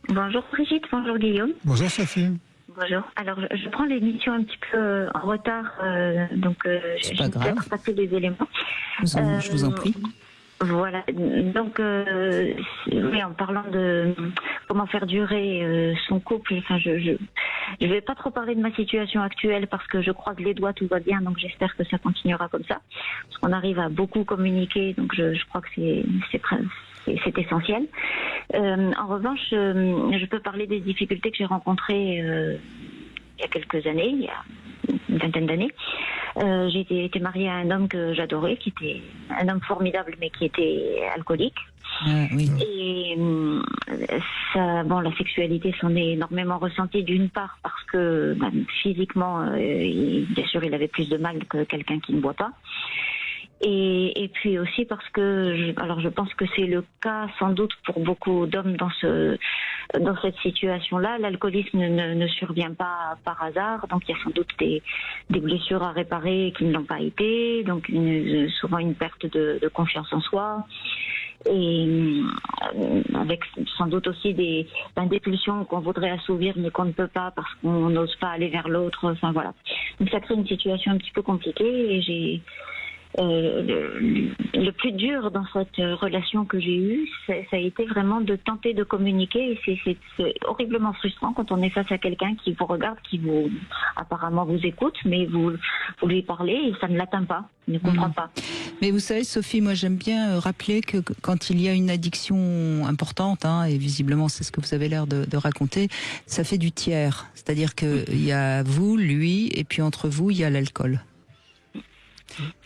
Bonjour Brigitte, bonjour Guillaume. Bonjour Sophie. Bonjour. Alors, je prends l'émission un petit peu en retard, donc c'est pas grave. Peut-être passer des éléments. Je vous en prie. Voilà. Donc, oui, en parlant de comment faire durer son couple, enfin, je vais pas trop parler de ma situation actuelle parce que je croise les doigts, tout va bien, donc j'espère que ça continuera comme ça. Parce qu'on arrive à beaucoup communiquer, donc je crois que c'est essentiel. En revanche, je peux parler des difficultés que j'ai rencontrées il y a quelques années, il y a une vingtaine d'années. J'ai été mariée à un homme que j'adorais, qui était un homme formidable, mais qui était alcoolique. Oui. Et la sexualité s'en est énormément ressentie, d'une part parce que physiquement, bien sûr, il avait plus de mal que quelqu'un qui ne boit pas. Et puis aussi parce que je pense que c'est le cas sans doute pour beaucoup d'hommes dans cette situation-là. L'alcoolisme ne survient pas par hasard, donc il y a sans doute des blessures à réparer qui ne l'ont pas été, donc souvent une perte de confiance en soi. Et avec sans doute aussi des pulsions qu'on voudrait assouvir mais qu'on ne peut pas parce qu'on n'ose pas aller vers l'autre. Enfin voilà. Donc ça crée une situation un petit peu compliquée et j'ai le plus dur dans cette relation que j'ai eue, ça a été vraiment de tenter de communiquer. Et c'est horriblement frustrant quand on est face à quelqu'un qui vous regarde, qui apparemment vous écoute, mais vous lui parlez et ça ne l'atteint pas, il ne comprend pas. Mais vous savez, Sophie, moi j'aime bien rappeler que quand il y a une addiction importante, et visiblement c'est ce que vous avez l'air de raconter, ça fait du tiers. C'est-à-dire qu'il y a vous, lui, et puis entre vous, il y a l'alcool.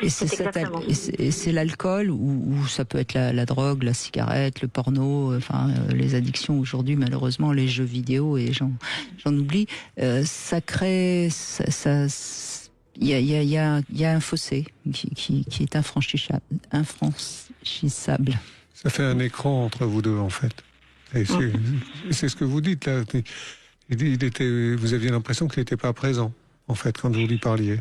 Et c'est l'alcool ou ça peut être la drogue, la cigarette, le porno, les addictions aujourd'hui, malheureusement, les jeux vidéo et j'en oublie. Ça crée, il y a un fossé qui est infranchissable. Ça fait un écran entre vous deux en fait. Et c'est ce que vous dites là. Vous aviez l'impression qu'il n'était pas présent en fait quand vous lui parliez.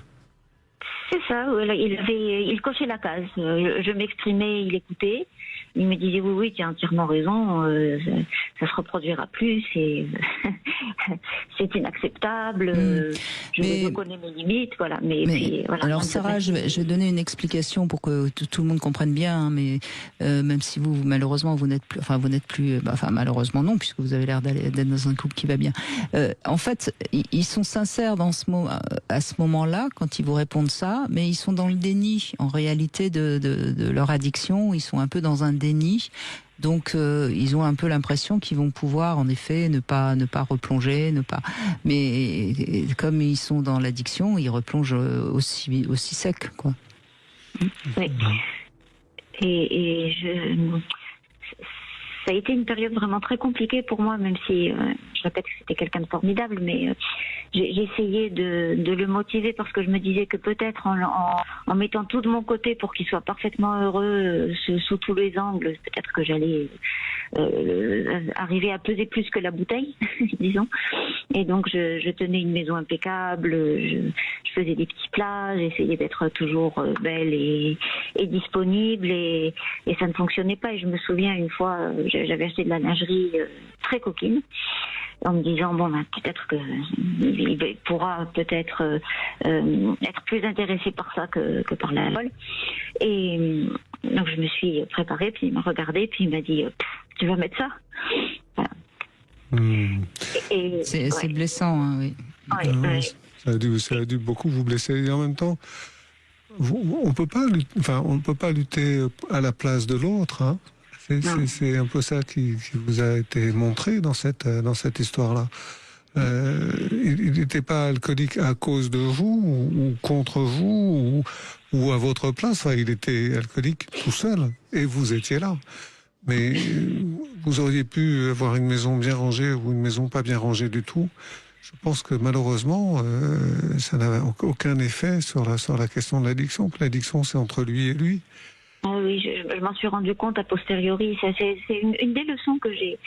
C'est ça, il cochait la case. Je m'exprimais, il écoutait. il me disait oui, tu as entièrement raison, ça se reproduira plus, et c'est inacceptable, je connais mes limites, voilà. Mais puis, voilà. Alors Sarah, je vais donner une explication pour que tout le monde comprenne bien, hein, mais même si vous malheureusement vous n'êtes plus, malheureusement non, puisque vous avez l'air d'être dans un couple qui va bien. En fait, ils sont sincères à ce moment-là quand ils vous répondent ça, mais ils sont dans le déni en réalité de leur addiction. Ils sont un peu dans un déni. Donc ils ont un peu l'impression qu'ils vont pouvoir en effet ne pas replonger, mais comme ils sont dans l'addiction, ils replongent aussi sec, quoi. Oui. Et ça a été une période vraiment très compliquée pour moi, même si je répète que c'était quelqu'un de formidable, mais j'ai essayé de le motiver parce que je me disais que peut-être en mettant tout de mon côté pour qu'il soit parfaitement heureux sous tous les angles, peut-être que j'allais arriver à peser plus que la bouteille, disons. Et donc je tenais une maison impeccable, je faisais des petits plats, j'essayais d'être toujours belle et disponible, et ça ne fonctionnait pas. Et je me souviens une fois, j'avais acheté de la lingerie très coquine, en me disant peut-être qu'il pourra peut-être être plus intéressé par ça que par l'alcool. Et donc je me suis préparée, puis il m'a regardé, puis il m'a dit tu vas mettre ça, voilà. C'est blessant, hein, oui. Ça a dû beaucoup vous blesser, et en même temps on ne peut pas lutter à la place de l'autre, hein. C'est un peu ça qui vous a été montré dans cette histoire-là. Il n'était pas alcoolique à cause de vous ou contre vous ou à votre place. Enfin, il était alcoolique tout seul et vous étiez là. Mais vous auriez pu avoir une maison bien rangée ou une maison pas bien rangée du tout. Je pense que malheureusement, ça n'a aucun effet sur la question de l'addiction. L'addiction, c'est entre lui et lui. Ah oui, je m'en suis rendu compte a posteriori. C'est une des leçons que j'ai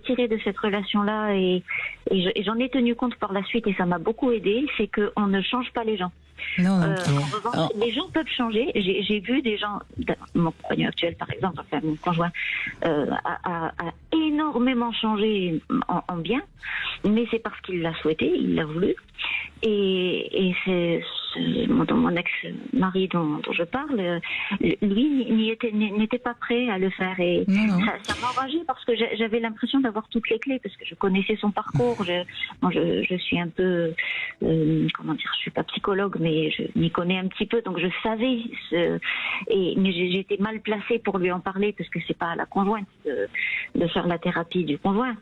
tirées de cette relation-là, et j'en ai tenu compte par la suite, et ça m'a beaucoup aidé. C'est qu'on ne change pas les gens. Non. En revanche, les gens peuvent changer. J'ai vu des gens, mon compagnon actuel par exemple, enfin mon conjoint, a énormément changé en bien, mais c'est parce qu'il l'a souhaité, il l'a voulu. Et c'est mon ex-mari dont je parle, lui n'était pas prêt à le faire, et ça m'enrageait parce que j'avais l'impression d'avoir toutes les clés, parce que je connaissais son parcours. Je suis un peu, je suis pas psychologue, mais je m'y connais un petit peu, donc je savais, mais j'étais mal placée pour lui en parler, parce que c'est pas à la conjointe de faire la thérapie du conjoint.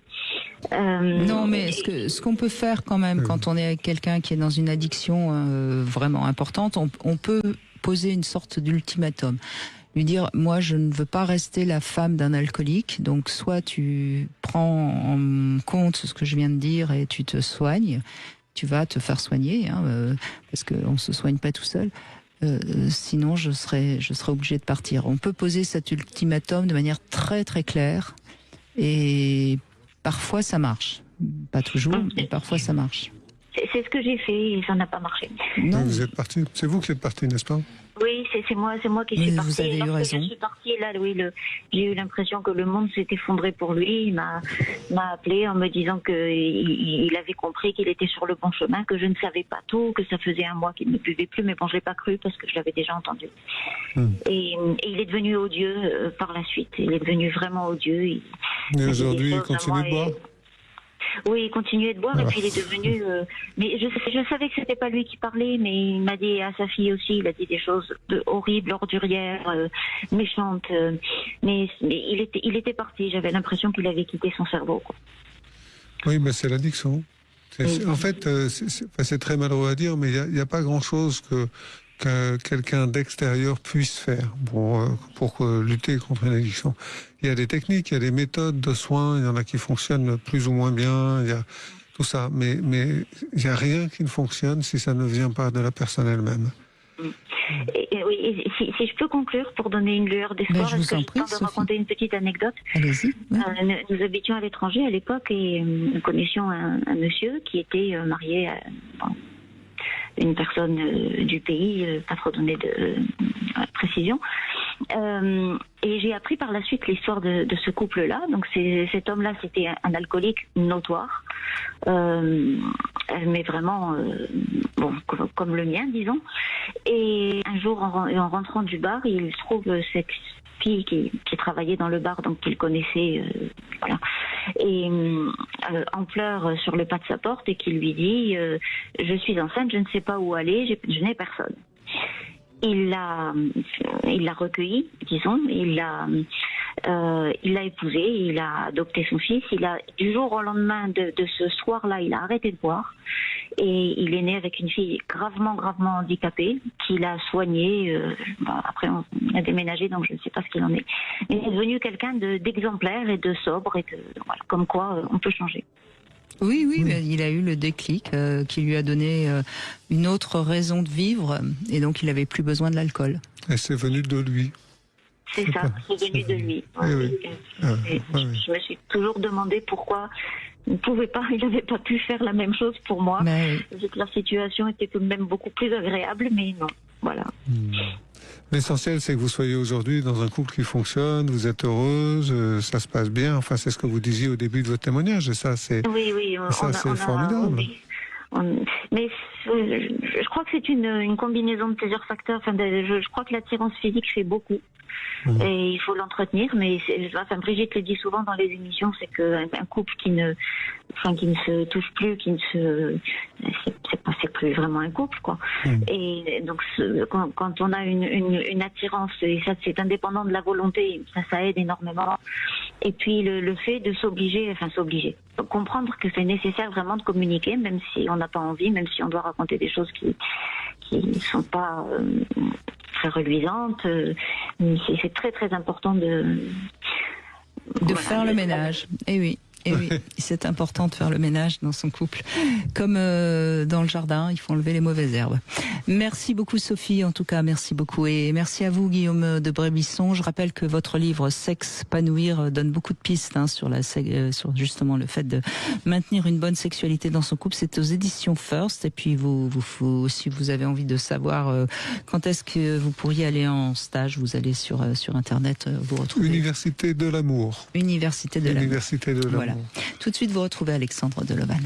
Non, mais ce qu'on peut faire quand même, quand on est avec quelqu'un qui est dans une addiction vraiment importante, on peut poser une sorte d'ultimatum. Lui dire, moi je ne veux pas rester la femme d'un alcoolique, donc soit tu prends en compte ce que je viens de dire et tu te soignes, tu vas te faire soigner, parce qu'on ne se soigne pas tout seul. Sinon je serais obligée de partir. On peut poser cet ultimatum de manière très très claire, et parfois ça marche. Pas toujours, mais parfois ça marche. C'est ce que j'ai fait, et ça n'a pas marché. Non. Vous êtes parti. C'est vous qui êtes parti, n'est-ce pas? Oui, c'est moi qui suis partie. Vous avez eu raison. Je suis partie, là, oui, j'ai eu l'impression que le monde s'est effondré pour lui. Il m'a appelé en me disant qu'il avait compris qu'il était sur le bon chemin, que je ne savais pas tout, que ça faisait un mois qu'il ne buvait plus, mais bon, je l'ai pas cru parce que je l'avais déjà entendu. Et il est devenu odieux par la suite. Il est devenu vraiment odieux. Et aujourd'hui, il continue de boire? Oui, il continuait de boire, et puis il est devenu... mais je savais que c'était pas lui qui parlait, mais il m'a dit à sa fille aussi, il a dit des choses horribles, ordurières, méchantes. Mais il était parti, j'avais l'impression qu'il avait quitté son cerveau, quoi. Oui, mais c'est l'addiction. En fait, c'est très malheureux à dire, mais il n'y a pas grand-chose que quelqu'un d'extérieur puisse faire pour lutter contre une addiction. Il y a des techniques, il y a des méthodes de soins, il y en a qui fonctionnent plus ou moins bien, il y a tout ça, mais il n'y a rien qui ne fonctionne si ça ne vient pas de la personne elle-même. Oui, si je peux conclure pour donner une lueur d'espoir, est-ce que j'ai le temps de raconter une petite anecdote? Allez-y. Nous habitions à l'étranger à l'époque, et nous connaissions un monsieur qui était marié à une personne du pays, pas trop donner de précision. Et j'ai appris par la suite l'histoire de ce couple-là. Donc cet homme-là, c'était un alcoolique notoire, mais vraiment, bon, comme le mien, disons. Et un jour, en rentrant du bar, il trouve cette fille qui travaillait dans le bar, donc qu'il connaissait, voilà, et en pleurs sur le pas de sa porte, et qui lui dit je suis enceinte, je ne sais pas où aller, je n'ai personne. Il l'a recueilli, disons, il l'a épousé, il a adopté son fils. Du jour au lendemain de ce soir-là, il a arrêté de boire, et il est né avec une fille gravement handicapée qu'il a soignée. Après, on a déménagé, donc je ne sais pas ce qu'il en est. Mais il est devenu quelqu'un d'exemplaire et de sobre, et voilà, comme quoi on peut changer. Oui, mais il a eu le déclic qui lui a donné une autre raison de vivre, et donc il n'avait plus besoin de l'alcool. Et c'est venu de lui. C'est ça, c'est venu de lui. Je me suis toujours demandé pourquoi il n'avait pas pu faire la même chose pour moi. Vu que leur situation était tout de même beaucoup plus agréable, mais non, voilà. L'essentiel, c'est que vous soyez aujourd'hui dans un couple qui fonctionne, vous êtes heureuse, ça se passe bien. Enfin, c'est ce que vous disiez au début de votre témoignage, et ça, c'est formidable. Mais je crois que c'est une combinaison de plusieurs facteurs. Enfin, je crois que l'attirance physique fait beaucoup. Et il faut l'entretenir, mais Brigitte le dit souvent dans les émissions, c'est qu'un couple qui ne se touche plus, c'est plus vraiment un couple, quoi. Et donc quand on a une attirance, et ça c'est indépendant de la volonté, ça aide énormément. Et puis le fait de s'obliger, comprendre que c'est nécessaire vraiment de communiquer, même si on n'a pas envie, même si on doit raconter des choses qui ne sont pas très reluisantes. C'est très très important de faire le ménage. Et oui, c'est important de faire le ménage dans son couple. Comme dans le jardin, il faut enlever les mauvaises herbes. Merci beaucoup Sophie, en tout cas, merci beaucoup. Et merci à vous Guillaume de Brébisson. Je rappelle que votre livre S'épanouir donne beaucoup de pistes sur justement le fait de maintenir une bonne sexualité dans son couple. C'est aux éditions First. Et puis si vous avez envie de savoir quand est-ce que vous pourriez aller en stage, vous allez sur Internet, vous retrouvez. Université de l'amour. Université de l'amour. Voilà. Tout de suite, vous retrouvez Alexandre Delovan.